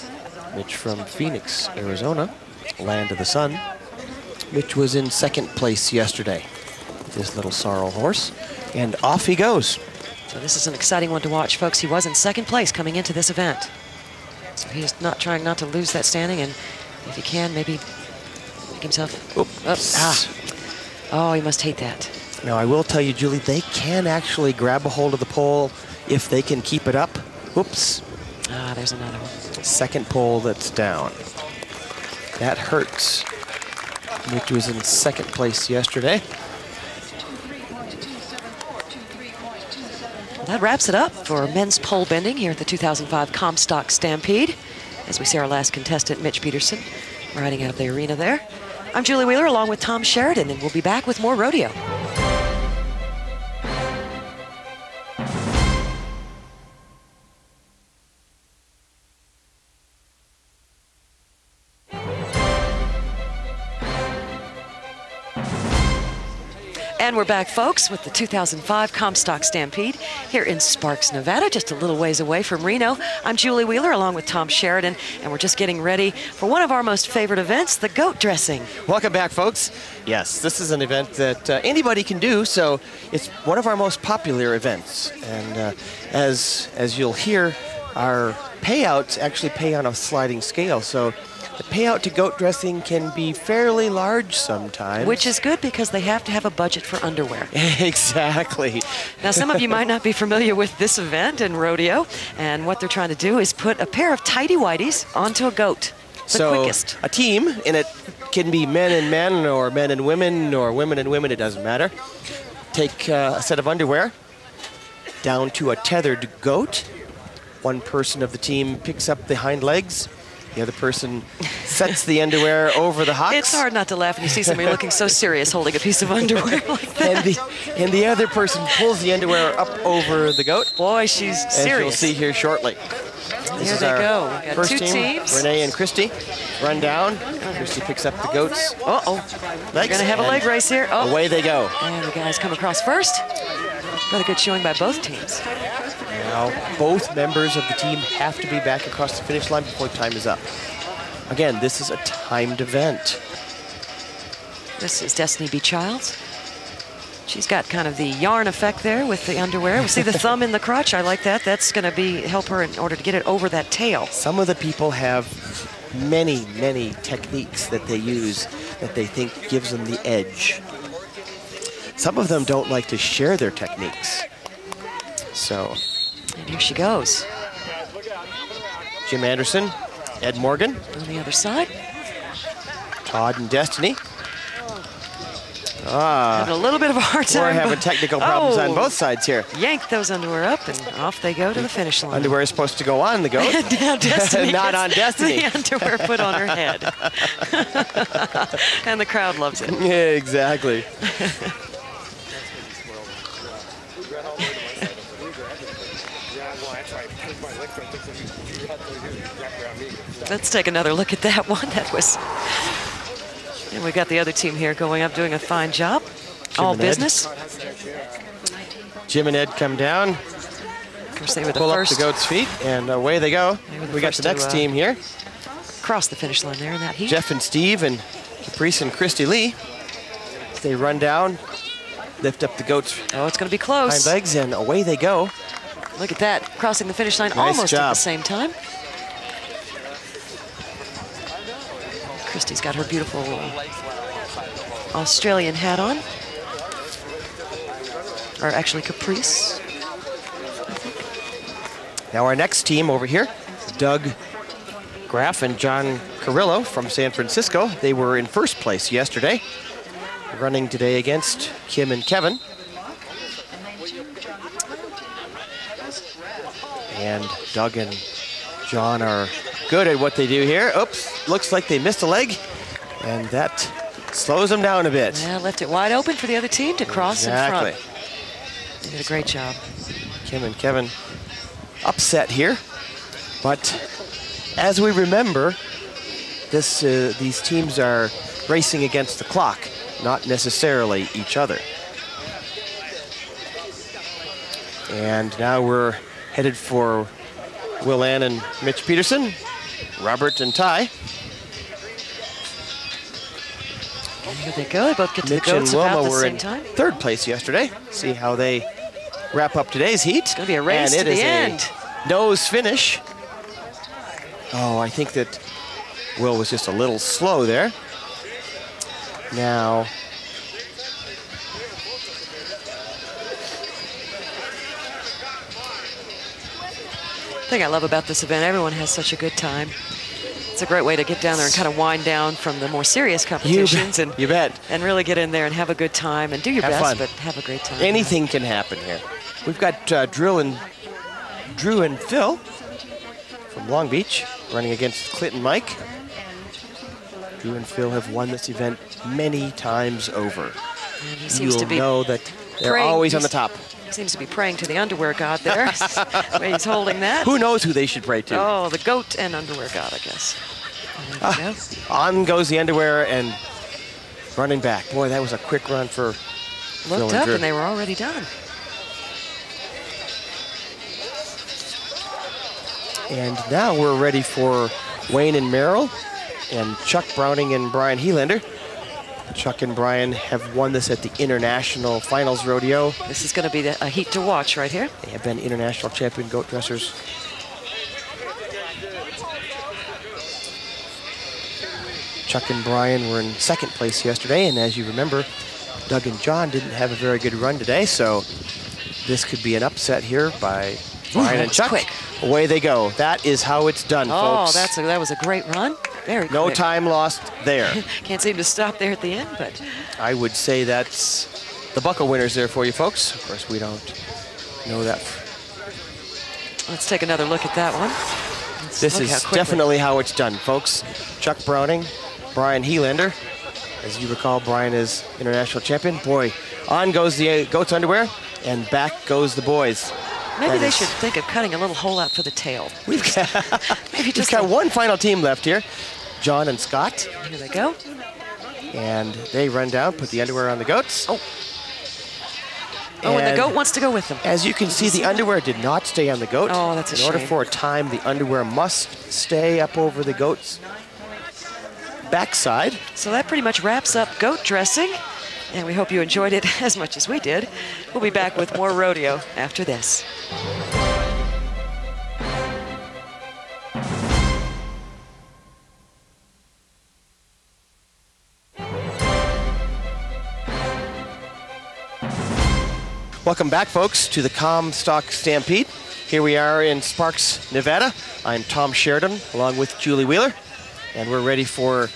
Mitch from Phoenix, Arizona, land of the sun. Mitch was in 2nd place yesterday with this little sorrel horse, and off he goes. So this is an exciting one to watch, folks. He was in 2nd place coming into this event. So he's trying not to lose that standing, and if he can, maybe make himself... Oops. Oh, he must hate that. Now, I will tell you, Julie, they can actually grab a hold of the pole if they can keep it up. Oops. There's another one. 2nd pole that's down. That hurts. Which was in 2nd place yesterday. Well, that wraps it up for men's pole bending here at the 2005 Comstock Stampede. As we see our last contestant, Mitch Peterson, riding out of the arena there. I'm Julie Wheeler along with Tom Sheridan, and we'll be back with more rodeo. And we're back, folks, with the 2005 Comstock Stampede here in Sparks, Nevada, just a little ways away from Reno. I'm Julie Wheeler along with Tom Sheridan, and we're just getting ready for one of our most favorite events, the goat dressing. Welcome back, folks. Yes, this is an event that anybody can do, so it's one of our most popular events. And as you'll hear, our payouts actually pay on a sliding scale, so the payout to goat dressing can be fairly large sometimes. Which is good because they have to have a budget for underwear. Exactly. Now, some of you might not be familiar with this event and rodeo, and what they're trying to do is put a pair of tighty-whities onto a goat. The quickest. A team, and it can be men and men, or men and women, or women and women, it doesn't matter. Take a set of underwear down to a tethered goat. One person of the team picks up the hind legs. The other person sets the underwear over the hocks. It's hard not to laugh when you see somebody looking so serious holding a piece of underwear like that. And the other person pulls the underwear up over the goat. Boy, she's serious. As you'll see here shortly. Here they go. We got first two teams. Renee and Christy run down. Christy picks up the goats. We're going to have a leg race here. Away they go. And the guys come across first. Got a good showing by both teams. Now, both members of the team have to be back across the finish line before time is up. Again, this is a timed event. This is Destiny B. Childs. She's got kind of the yarn effect there with the underwear. We see the thumb in the crotch. I like that. That's going to help her in order to get it over that tail. Some of the people have many, many techniques that they use that they think gives them the edge. Some of them don't like to share their techniques. So, and here she goes. Jim Anderson, Ed Morgan. On the other side. Todd and Destiny. Having a little bit of a hard time. We're having technical problems on both sides here. Yank those underwear up, and off they go to the finish line. Underwear is supposed to go on the goat. Not on Destiny. The underwear put on her head. And the crowd loves it. Yeah, exactly. Let's take another look at that one. That was... And we got the other team here going up, doing a fine job. All business. Jim and Ed come down. Of course, they were the pull first. Up the goat's feet, and away they go. We got the next team here. Cross the finish line there in that heat. Jeff and Steve and Caprice and Christy Lee. They run down, lift up the goat's it's going to be close. hind legs, and away they go. Look at that, crossing the finish line almost at the same time. Christy's got her beautiful Australian hat on. Or actually Caprice. Now our next team over here, Doug Graff and John Carrillo from San Francisco. They were in first place yesterday, running today against Kim and Kevin. And Doug and John are good at what they do here. Oops, looks like they missed a leg, and that slows them down a bit. Yeah, left it wide open for the other team to cross in front. They did a great job. Kim and Kevin upset here, but as we remember, these teams are racing against the clock, not necessarily each other. And now we're headed for Will Ann and Mitch Peterson, Robert and Ty. And here they go. They both get to Mitch the goats and about Wilma the were same in time. third place yesterday. See how they wrap up today's heat. It's going to be a race and to the end. A nose finish. Oh, I think that Will was just a little slow there. Now, The thing I love about this event, everyone has such a good time. It's a great way to get down there and kind of wind down from the more serious competitions. You bet. And really get in there and have a good time and do your best, fun. but have a great time. Anything can happen here. We've got Drew and Phil from Long Beach running against Clint and Mike. Drew and Phil have won this event many times over. And he seems to be know that they're always on the top. Seems to be praying to the underwear god there. The way he's holding that. Who knows who they should pray to? Oh, the goat and underwear god, I guess. On goes the underwear and running back. Boy, that was a quick run for Phil Looked and up Drew. and they were already done. And now we're ready for Wayne and Merrill and Chuck Browning and Brian Helander. Chuck and Brian have won this at the International Finals Rodeo. This is going to be a heat to watch right here. They have been international champion goat dressers. Chuck and Brian were in second place yesterday, and as you remember, Doug and John didn't have a very good run today, so this could be an upset here by Brian and Chuck. Quick. Away they go. That is how it's done, folks. Oh, that was a great run. Very No quick. time lost there. Can't seem to stop there at the end, but I would say that's the buckle winners there for you folks. Of course, we don't know that. let's take another look at that one. This is definitely how it's done, folks. Chuck Browning, Brian Helander. As you recall, Brian is international champion. Boy, on goes the goat's underwear, and back goes the boys. Maybe they should think of cutting a little hole out for the tail. We've Maybe got one final team left here, John and Scott. Here they go. And they run down, put the underwear on the goats. Oh. Oh, and the goat wants to go with them. As you can see, the underwear did not stay on the goat. Oh, that's a shame. In order for a time, the underwear must stay up over the goat's backside. So that pretty much wraps up goat dressing, and we hope you enjoyed it as much as we did. We'll be back with more rodeo after this. Welcome back, folks, to the Comstock Stampede. Here we are in Sparks, Nevada. I'm Tom Sheridan, along with Julie Wheeler, and we're ready for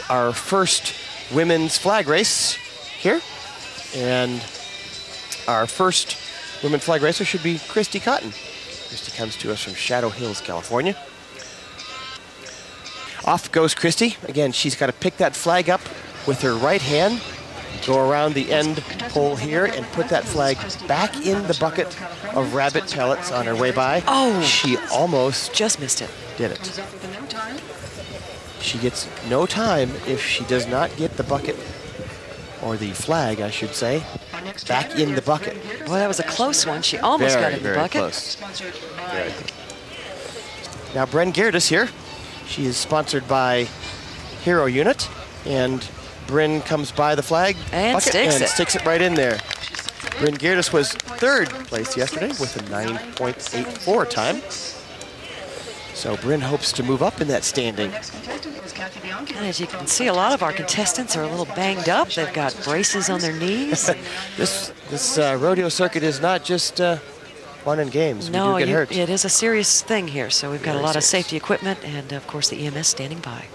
our first women's flag race here. And our first women's flag racer should be Christy Cotton. Christy comes to us from Shadow Hills, California. Off goes Christy. Again, she's got to pick that flag up with her right hand, go around the end pole here and put that flag back in the bucket of rabbit pellets on her way by. Oh! She almost Just missed it. did it. She gets no time if she does not get the bucket, or the flag, I should say, back in the bucket. Boy, that was a close one. She almost got it in the bucket. Close. Very close. Now, Bren Gerdes here. She is sponsored by Hero Unit, and Bryn comes by the flag and bucket sticks it right in there. Bryn Gerdes was third place yesterday with a 9.84 time. So Bryn hopes to move up in that standing. And as you can see, a lot of our contestants are a little banged up. They've got braces on their knees. This rodeo circuit is not just fun and games. No, we do get hurt. It is a serious thing here. So we've got Very a lot of serious. safety equipment and, of course, the EMS standing by.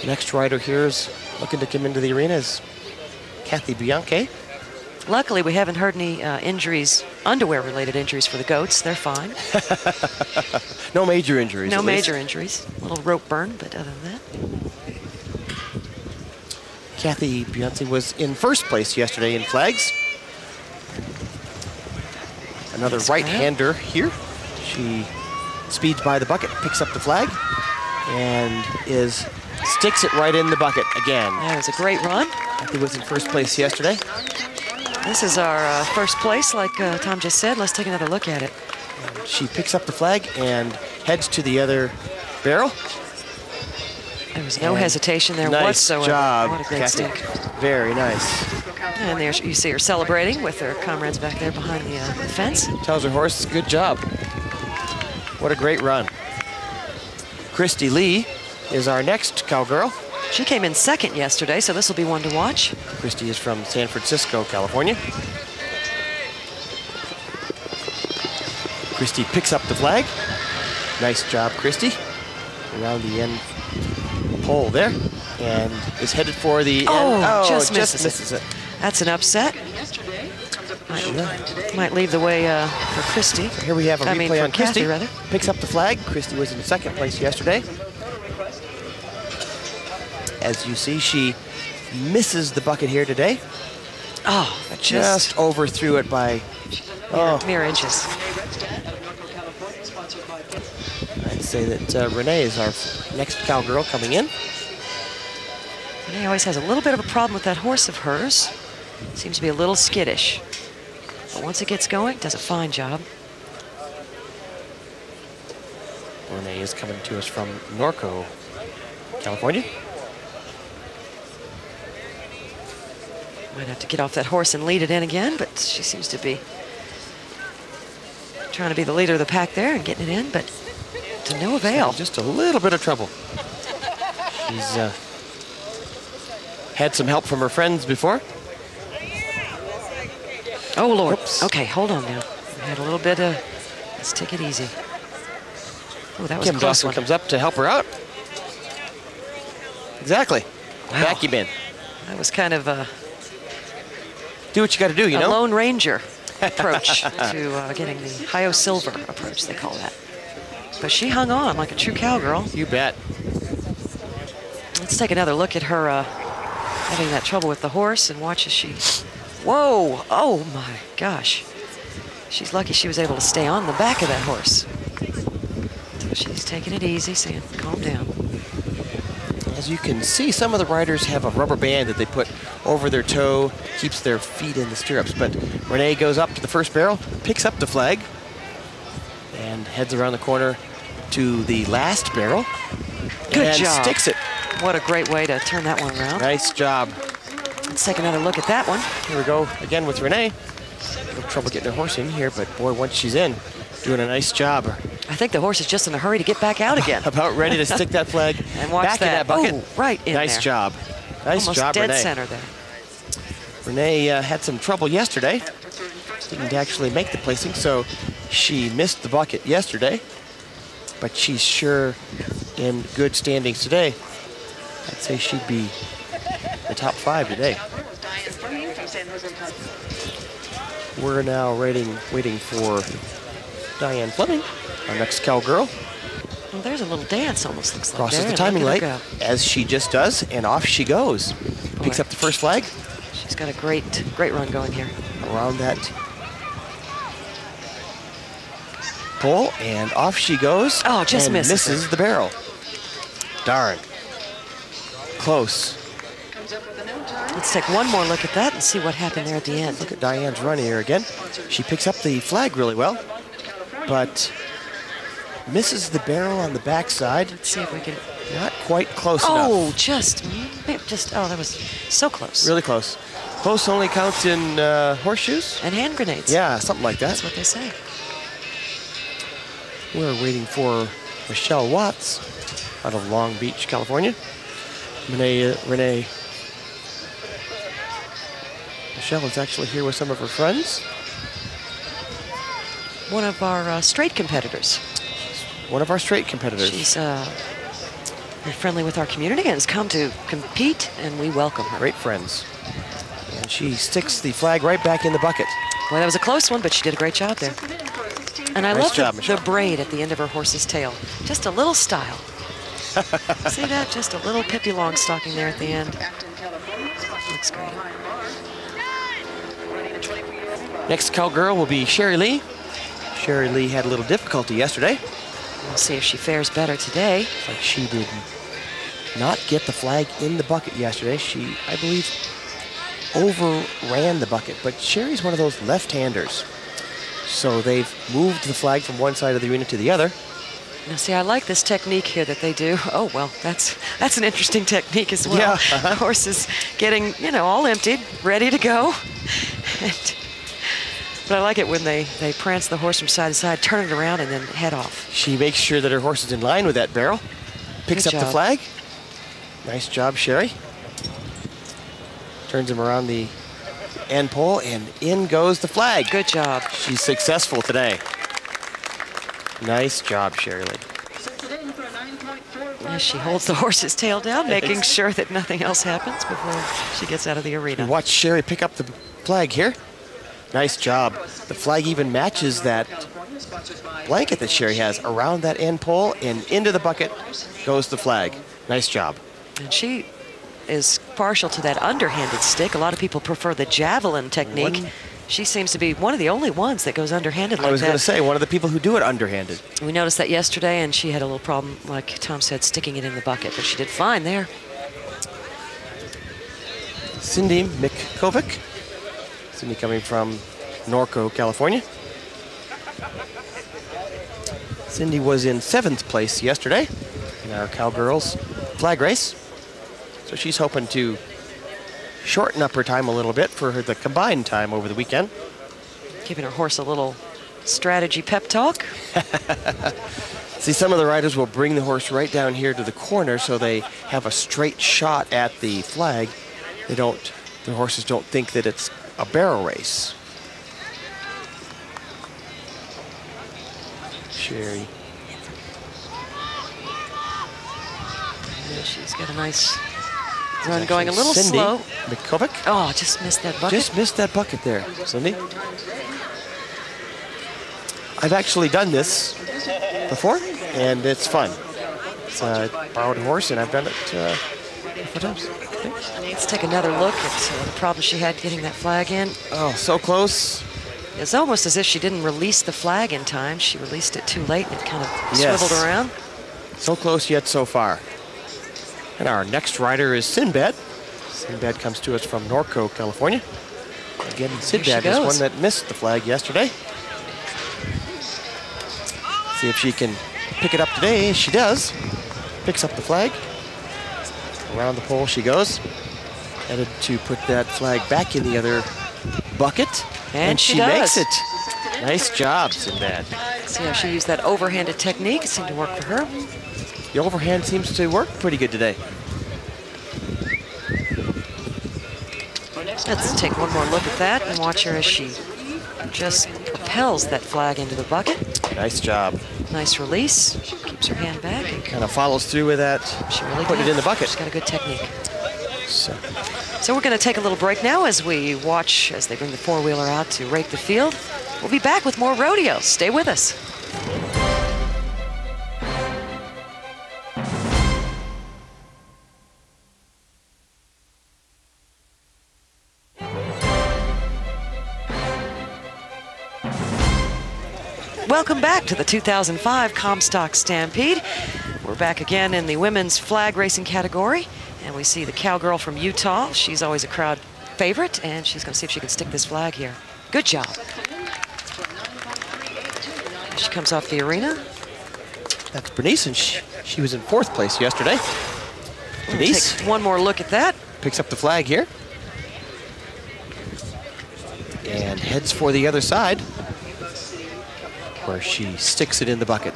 Next rider here is looking to come into the arena is Kathy Bianche. Luckily, we haven't heard any injuries, underwear-related injuries for the goats. They're fine. No major injuries. No at least. major injuries. A little rope burn, but other than that. Kathy Bianche was in first place yesterday in flags. Another right-hander here. She speeds by the bucket, picks up the flag, and sticks it right in the bucket again. That was a great run. Kathy was in first place yesterday. This is our first place, like Tom just said. Let's take another look at it. She picks up the flag and heads to the other barrel. There was no hesitation there Nice whatsoever. job, What a great Kathy. stick. Very nice. And there you see her celebrating with her comrades back there behind the fence. Tells her horse, good job. What a great run. Christy Lee is our next cowgirl. She came in second yesterday, so this will be one to watch. Christy is from San Francisco, California. Christy picks up the flag. Nice job, Christy. Around the end pole there. And is headed for the end. Oh, just misses it. That's an upset. Might leave the way for Christy. Here we have a replay on Kathy, Christy. rather. Picks up the flag. Christy was in second place yesterday. As you see, she misses the bucket here today. Oh, Just overthrew it by mere inches. I'd say that Renee is our next cowgirl coming in. Renee always has a little bit of a problem with that horse of hers. Seems to be a little skittish. But once it gets going, it does a fine job. Renee is coming to us from Norco, California. Might have to get off that horse and lead it in again, but she seems to be trying to be the leader of the pack there and getting it in, but to no avail. Just a little bit of trouble. She's had some help from her friends before. Oh, Lord. Oops. Okay, hold on now. We had a little bit of... Let's take it easy. Oh, that was Kim a close Dawson one. comes up to help her out. Exactly. Wow. Vacuum in. That was kind of a Do what you got to do, you know? Lone Ranger approach to getting the Hio Silver approach, they call that. But she hung on like a true cowgirl. You bet. Let's take another look at her having that trouble with the horse and watch as she... Whoa! Oh, my gosh. She's lucky she was able to stay on the back of that horse. So she's taking it easy, saying, calm down. As as you can see, some of the riders have a rubber band that they put over their toe, keeps their feet in the stirrups. But Renee goes up to the first barrel, picks up the flag, and heads around the corner to the last barrel. Good and job. Sticks it. What a great way to turn that one around. Nice job. Let's take another look at that one. Here we go again with Renee. No trouble getting her horse in here, but boy, once she's in, doing a nice job. I think the horse is just in a hurry to get back out again. About ready to stick that flag And watch back that. in that bucket. Oh, right in nice there. job. Nice Almost job, dead Renee. center there. Renee had some trouble yesterday. Didn't actually make the placing, so she missed the bucket yesterday. But she's sure in good standings today. I'd say she'd be the top 5 today. We're now waiting for Diane Fleming, our next cowgirl. Well, there's a little dance, almost looks like. Crosses there, the timing and look light, at her go. as she just does, and off she goes. Picks up the first flag. She's got a great run going here. Around that pole, and off she goes. Oh, just and misses the barrel. Darn. Close. Let's take one more look at that and see what happened there at the end. Look at Diane's run here again. She picks up the flag really well, but misses the barrel on the backside. Let's see if we can. Not quite close Oh, enough. just, oh, that was so close. Really close. Close only counts in horseshoes? And hand grenades. Yeah, something like that. That's what they say. We're waiting for Michelle Watts out of Long Beach, California. Renee. Michelle is actually here with some of her friends. One of our straight competitors. One of our straight competitors. She's very friendly with our community and has come to compete, and we welcome her. Great friends. And she sticks the flag right back in the bucket. Well, that was a close one, but she did a great job there. And I Nice love job, the Michelle. braid at the end of her horse's tail. Just a little style. See that? Just a little Pippi Longstocking there at the end. Looks great. Next cowgirl will be Sherry Lee. Sherry Lee had a little difficulty yesterday. We'll see if she fares better today. Like she did not get the flag in the bucket yesterday. She, I believe, overran the bucket. But Sherry's one of those left-handers. So they've moved the flag from one side of the arena to the other. Now, see, I like this technique here that they do. Oh, well, that's an interesting technique as well. Yeah, The horse is getting, all emptied, ready to go. But I like it when they prance the horse from side to side, turn it around, and then head off. She makes sure that her horse is in line with that barrel. Picks Good up the job. flag. Nice job, Sherry. Turns him around the end pole, and in goes the flag. Good job. She's successful today. Nice job, Sherry Lee. As she holds the horse's tail down, making sure that nothing else happens before she gets out of the arena. Watch Sherry pick up the flag here. Nice job. The flag even matches that blanket that Sherry has around that end pole, and into the bucket goes the flag. Nice job. And she is partial to that underhanded stick. A lot of people prefer the javelin technique. She seems to be one of the only ones that goes underhanded like that. I was going to say, one of the people who do it underhanded. We noticed that yesterday, and she had a little problem, like Tom said, sticking it in the bucket, but she did fine there. Cindy Mikovic. Cindy coming from Norco, California. Cindy was in 7th place yesterday in our Cowgirls flag race. So she's hoping to shorten up her time a little bit for the combined time over the weekend. Giving her horse a little strategy pep talk. See, some of the riders will bring the horse right down here to the corner so they have a straight shot at the flag. The horses don't think that it's a barrel race. Sherry. Yeah, she's got a nice run going a little Cindy slow. Mikovic. Oh, just missed that bucket. Just missed that bucket there, Cindy. I've actually done this before, and it's fun. It's a borrowed horse, and I've done it a couple times. Let's take another look at the problem she had getting that flag in. Oh, so close. It's almost as if she didn't release the flag in time. She released it too late, and it kind of Yes. swiveled around. So close yet so far. And our next rider is Sinbad. Sinbad comes to us from Norco, California. Again, Sinbad is one that missed the flag yesterday. See if she can pick it up today. She does. Picks up the flag. Around the pole she goes. Headed to put that flag back in the other bucket. And she makes it. Nice job, Sinbad. See how she used that overhanded technique. It seemed to work for her. The overhand seems to work pretty good today. Let's take one more look at that and watch her as she just propels that flag into the bucket. Nice job. Nice release. Keeps her hand back. Kind of follows through with that. She really put did. it in the bucket. She's got a good technique. So we're going to take a little break now as we watch as they bring the four-wheeler out to rake the field. We'll be back with more rodeo. Stay with us. Welcome back to the 2005 Comstock Stampede. We're back again in the women's flag racing category, and we see the cowgirl from Utah. She's always a crowd favorite, and she's going to see if she can stick this flag here. Good job. She comes off the arena. That's Bernice, and she was in 4th place yesterday. Bernice. Take one more look at that. Picks up the flag here. And heads for the other side, where she sticks it in the bucket.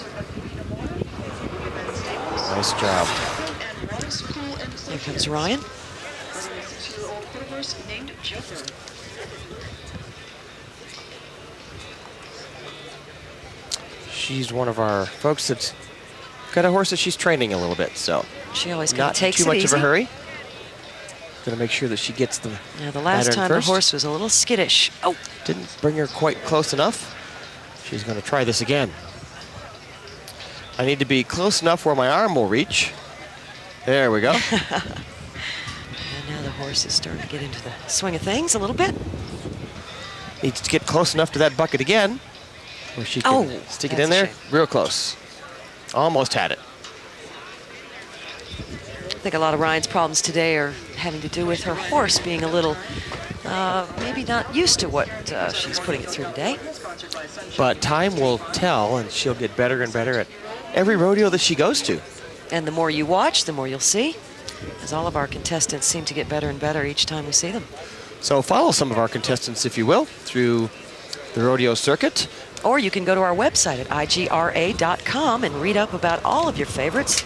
Nice job. Here comes Ryan. She's one of our folks that's got a horse that she's training a little bit, so she always kind of not takes too much easy. of a hurry. Gonna make sure that she gets the the last time first. the horse was a little skittish. Oh, didn't bring her quite close enough. She's gonna try this again. I need to be close enough where my arm will reach. There we go. And now the horse is starting to get into the swing of things a little bit. Needs to get close enough to that bucket again, where she can stick it in there. Real close. Almost had it. I think a lot of Ryan's problems today are having to do with her horse being a little, maybe not used to what she's putting it through today. But time will tell, and she'll get better and better at every rodeo that she goes to. And the more you watch, the more you'll see, as all of our contestants seem to get better and better each time we see them. So follow some of our contestants, if you will, through the rodeo circuit. Or you can go to our website at igra.com and read up about all of your favorites.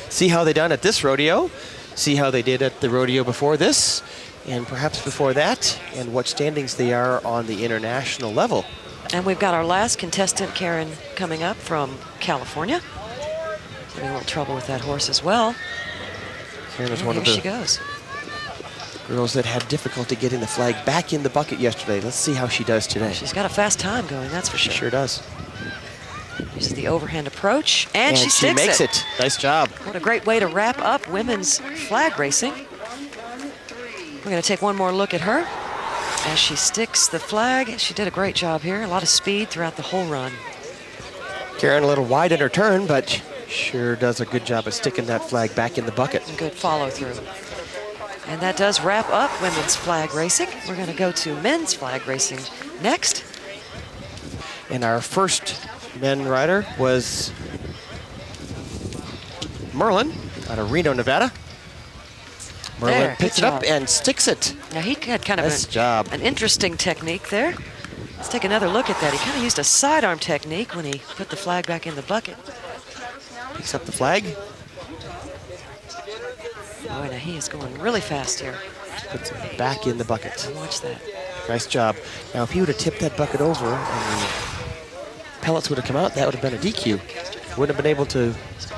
See how they done at this rodeo, see how they did at the rodeo before this, and perhaps before that, and what standings they are on the international level. And we've got our last contestant, Karen, coming up from California. Having a little trouble with that horse as well. Karen is and one of here the she goes. Girls that had difficulty getting the flag back in the bucket yesterday. Let's see how she does today. She's got a fast time going, that's for sure. She sure does. Uses the overhand approach, and she sticks makes it. Nice job. What a great way to wrap up women's flag racing. We're going to take one more look at her as she sticks the flag. She did a great job here. A lot of speed throughout the whole run. Karen a little wide in her turn, but sure does a good job of sticking that flag back in the bucket. Good follow through. And that does wrap up women's flag racing. We're going to go to men's flag racing next. And our first men rider was Merlin out of Reno, Nevada. Merlin picks it up and sticks it. Now he had kind of an interesting technique there. Let's take another look at that. He kind of used a sidearm technique when he put the flag back in the bucket. Picks up the flag. Boy, now he is going really fast here. Puts it back in the bucket. Watch that. Nice job. Now, if he would have tipped that bucket over and the pellets would have come out, that would have been a DQ. Wouldn't have been able to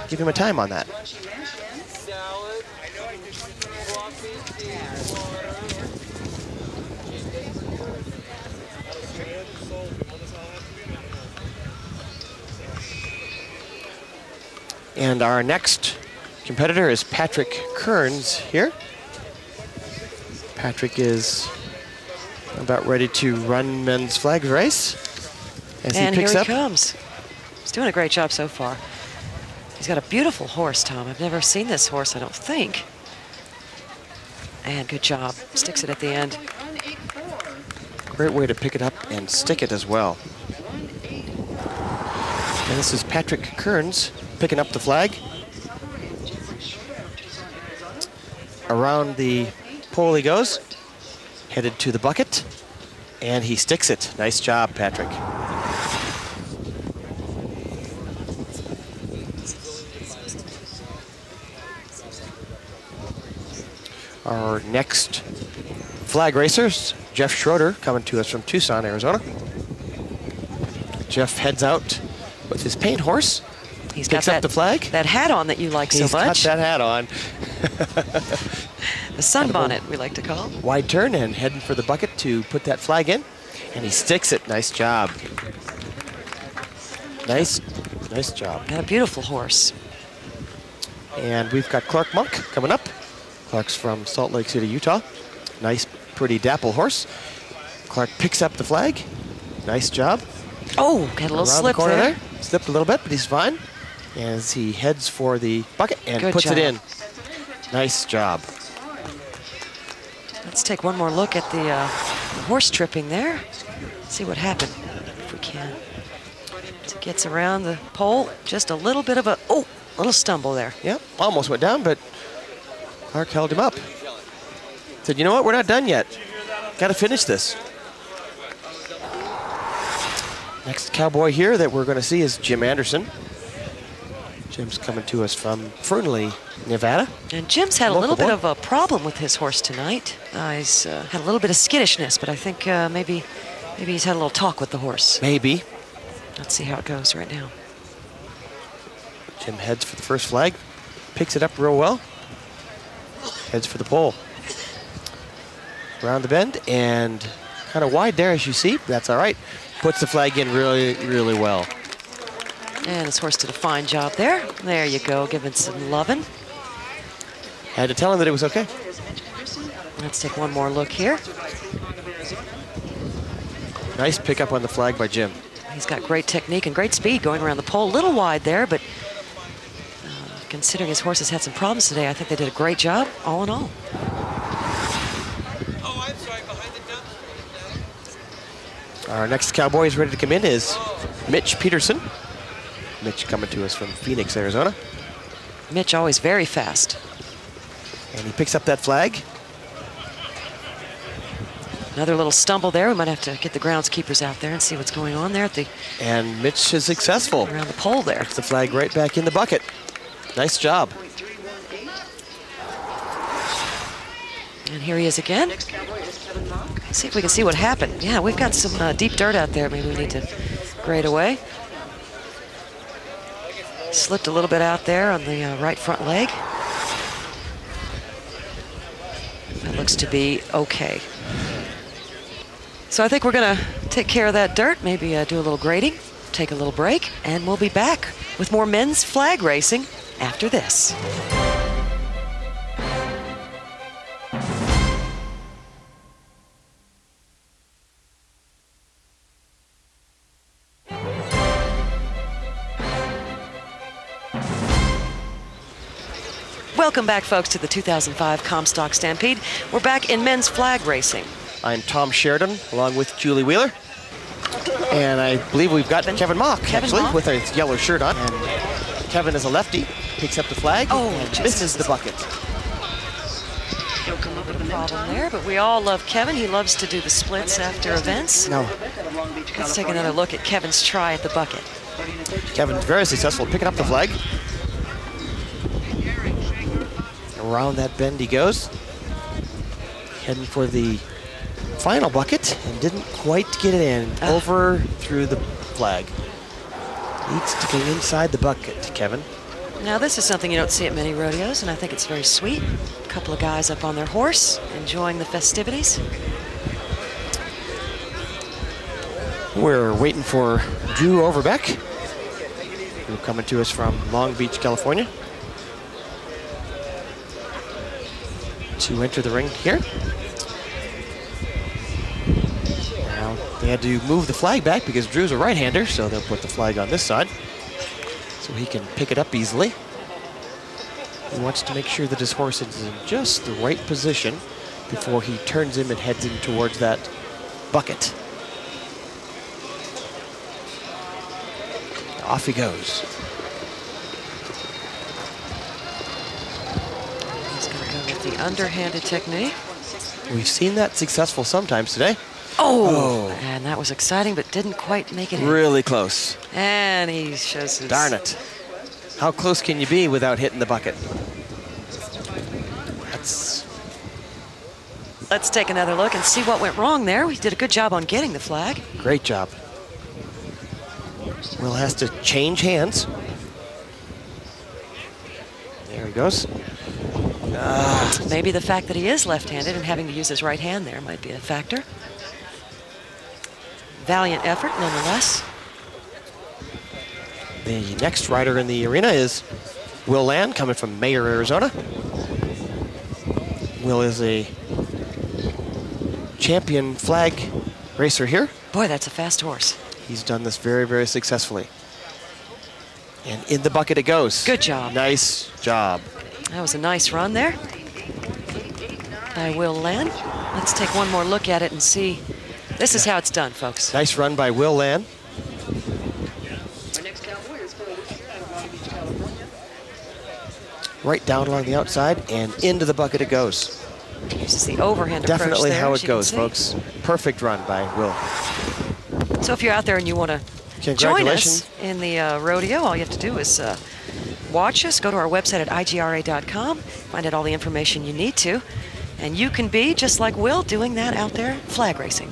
give him a time on that. And our next competitor is Patrick Kearns here. Patrick is about ready to run men's flag race. As and he picks here he up. comes. He's doing a great job so far. He's got a beautiful horse, Tom. I've never seen this horse, I don't think. And good job. Sticks it at the end. Great way to pick it up and stick it as well. And this is Patrick Kearns picking up the flag. Around the pole he goes, headed to the bucket, and he sticks it. Nice job, Patrick. Our next flag racers, Jeff Schroeder, coming to us from Tucson, Arizona. Jeff heads out with his paint horse. He's picks got up the flag. That hat on that you like so much. He's got that hat on. The sunbonnet, we like to call. Wide turn and heading for the bucket to put that flag in. And he sticks it. Nice job. Nice job. Got a beautiful horse. And we've got Clark Monk coming up. Clark's from Salt Lake City, Utah. Nice, pretty dapple horse. Clark picks up the flag. Nice job. Oh, got a little slip there. Slipped a little bit, but he's fine. As he heads for the bucket and puts it in. Nice job. Let's take one more look at the horse tripping there. See what happened, if we can. So gets around the pole, just a little bit of a, little stumble there. Yep, almost went down, but Clark held him up. Said, you know what, we're not done yet. Got to finish this. Next cowboy here that we're going to see is Jim Anderson. Jim's coming to us from Fernley, Nevada. And Jim's had a little bit of a problem with his horse tonight. He's had a little bit of skittishness, but I think maybe he's had a little talk with the horse. Maybe. Let's see how it goes right now. Jim heads for the first flag, picks it up real well, heads for the pole. Around the bend and kind of wide there as you see, that's all right. Puts the flag in really, really well. And his horse did a fine job there. There you go, giving some loving. Had to tell him that it was okay. Let's take one more look here. Nice pickup on the flag by Jim. He's got great technique and great speed going around the pole. A little wide there, but considering his horse has had some problems today, I think they did a great job, all in all. Our next cowboy is ready to come in is Mitch Peterson. Mitch coming to us from Phoenix, Arizona. Mitch always very fast. And he picks up that flag. Another little stumble there. We might have to get the groundskeepers out there and see what's going on there at the... And Mitch is successful. Around the pole there. Puts the flag right back in the bucket. Nice job. And here he is again. Let's see if we can see what happened. Yeah, we've got some deep dirt out there. Maybe we need to grade away. Slipped a little bit out there on the right front leg. That looks to be okay. So I think we're going to take care of that dirt, maybe do a little grading, take a little break, and we'll be back with more men's flag racing after this. Welcome back, folks, to the 2005 Comstock Stampede. We're back in men's flag racing. I'm Tom Sheridan, along with Julie Wheeler. And I believe we've got Kevin Mock, Mock, with a yellow shirt on. And Kevin is a lefty, picks up the flag, and misses the bucket. He'll come up with a problem there, but we all love Kevin. He loves to do the splits after events. No. Let's take another look at Kevin's try at the bucket. Kevin's very successful picking up the flag. Around that bend he goes. Heading for the final bucket and didn't quite get it in. Over through the flag. Needs to go inside the bucket, Kevin. Now this is something you don't see at many rodeos, and I think it's very sweet. A couple of guys up on their horse, enjoying the festivities. We're waiting for Drew Overbeck, who's coming to us from Long Beach, California, to enter the ring here. Now, they had to move the flag back because Drew's a right-hander, so they'll put the flag on this side. so he can pick it up easily. He wants to make sure that his horse is in just the right position before he turns him and heads him towards that bucket. Off he goes. He's going to go with the underhanded technique. We've seen that successful sometimes today. Oh, and that was exciting, but didn't quite make it in. Really close. And he shows his... Darn it. How close can you be without hitting the bucket? That's... Let's take another look and see what went wrong there. We did a good job on getting the flag. Great job. Will has to change hands. There he goes. Maybe the fact that he is left-handed and having to use his right hand there might be a factor. Valiant effort, nonetheless. The next rider in the arena is Will Land, coming from Mayer, Arizona. Will is a champion flag racer here. Boy, that's a fast horse. He's done this very, very successfully. And in the bucket it goes. Good job. Nice job. That was a nice run there by Will Land. Let's take one more look at it and see. This is how it's done, folks. Nice run by Will Land. Right down along the outside and into the bucket it goes. This is the overhand approach Definitely there, how as it you can goes, see. folks. Perfect run by Will. So if you're out there and you want to join us in the rodeo, all you have to do is watch us. Go to our website at igra.com. Find out all the information you need to. And you can be, just like Will, doing that out there, flag racing.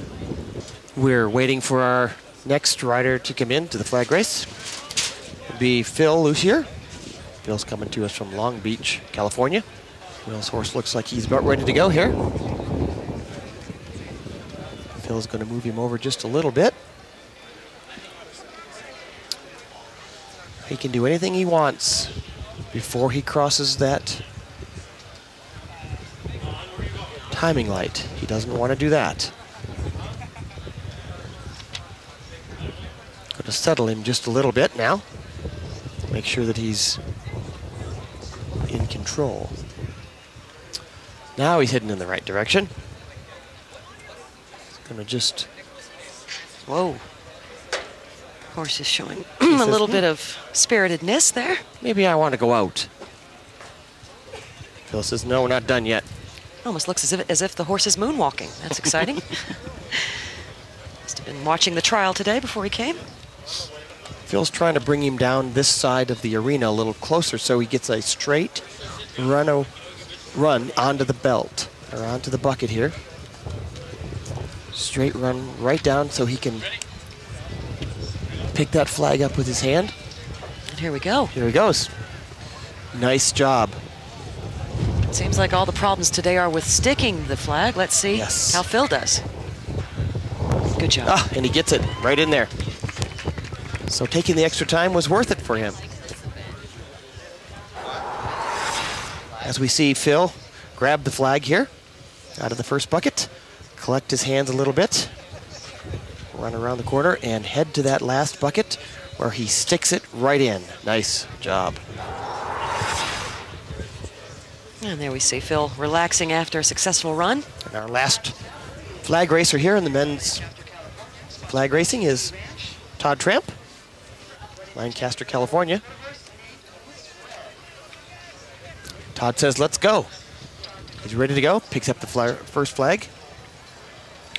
We're waiting for our next rider to come in to the flag race. It'll be Phil Lucier. Phil's coming to us from Long Beach, California. Will's horse looks like he's about ready to go here. Phil's going to move him over just a little bit. He can do anything he wants before he crosses that timing light. He doesn't want to do that. Going to settle him just a little bit now. Make sure that he's in control. Now he's heading in the right direction. He's going to just... Whoa. Horse is showing a little bit of spiritedness there. Maybe I want to go out. Phil says, no, we're not done yet. Almost looks as if the horse is moonwalking. That's exciting. Must have been watching the trial today before he came. Phil's trying to bring him down this side of the arena a little closer so he gets a straight run onto the belt, or onto the bucket here. Straight run right down so he can pick that flag up with his hand. And here we go. Here he goes. Nice job. It seems like all the problems today are with sticking the flag. Let's see how Phil does. Good job. Ah, and he gets it right in there. So taking the extra time was worth it for him. As we see Phil grab the flag here out of the first bucket, collect his hands a little bit, run around the corner, and head to that last bucket where he sticks it right in. Nice job. And there we see Phil relaxing after a successful run. And our last flag racer here in the men's flag racing is Todd Tramp, Lancaster, California. Todd says, let's go. He's ready to go, picks up the first flag.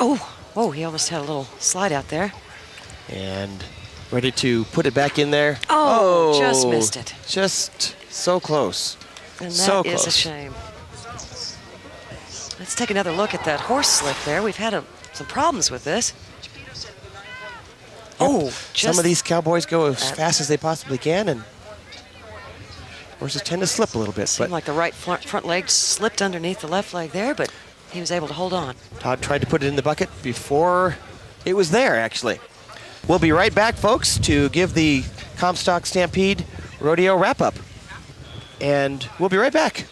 Oh, he almost had a little slide out there. And ready to put it back in there. Oh, just missed it. Just so close. And that so is close. a shame. Let's take another look at that horse slip there. We've had some problems with this. Some of these cowboys go as fast as they possibly can, and horses tend to slip a little bit. Seemed like the right front leg slipped underneath the left leg there, but he was able to hold on. Todd tried to put it in the bucket before it was there, actually. We'll be right back, folks, to give the Comstock Stampede Rodeo wrap-up. And we'll be right back.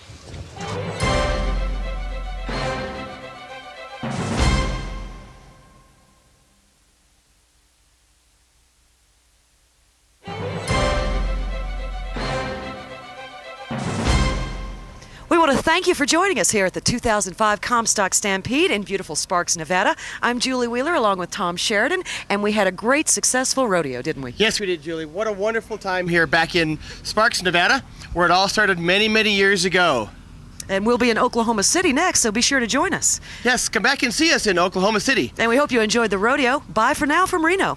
thank you for joining us here at the 2005 Comstock Stampede in beautiful Sparks, Nevada. I'm Julie Wheeler along with Tom Sheridan, and we had a great, successful rodeo, didn't we? Yes, we did, Julie. What a wonderful time here back in Sparks, Nevada, where it all started many, many years ago. And we'll be in Oklahoma City next, so be sure to join us. Yes, come back and see us in Oklahoma City. And we hope you enjoyed the rodeo. Bye for now from Reno.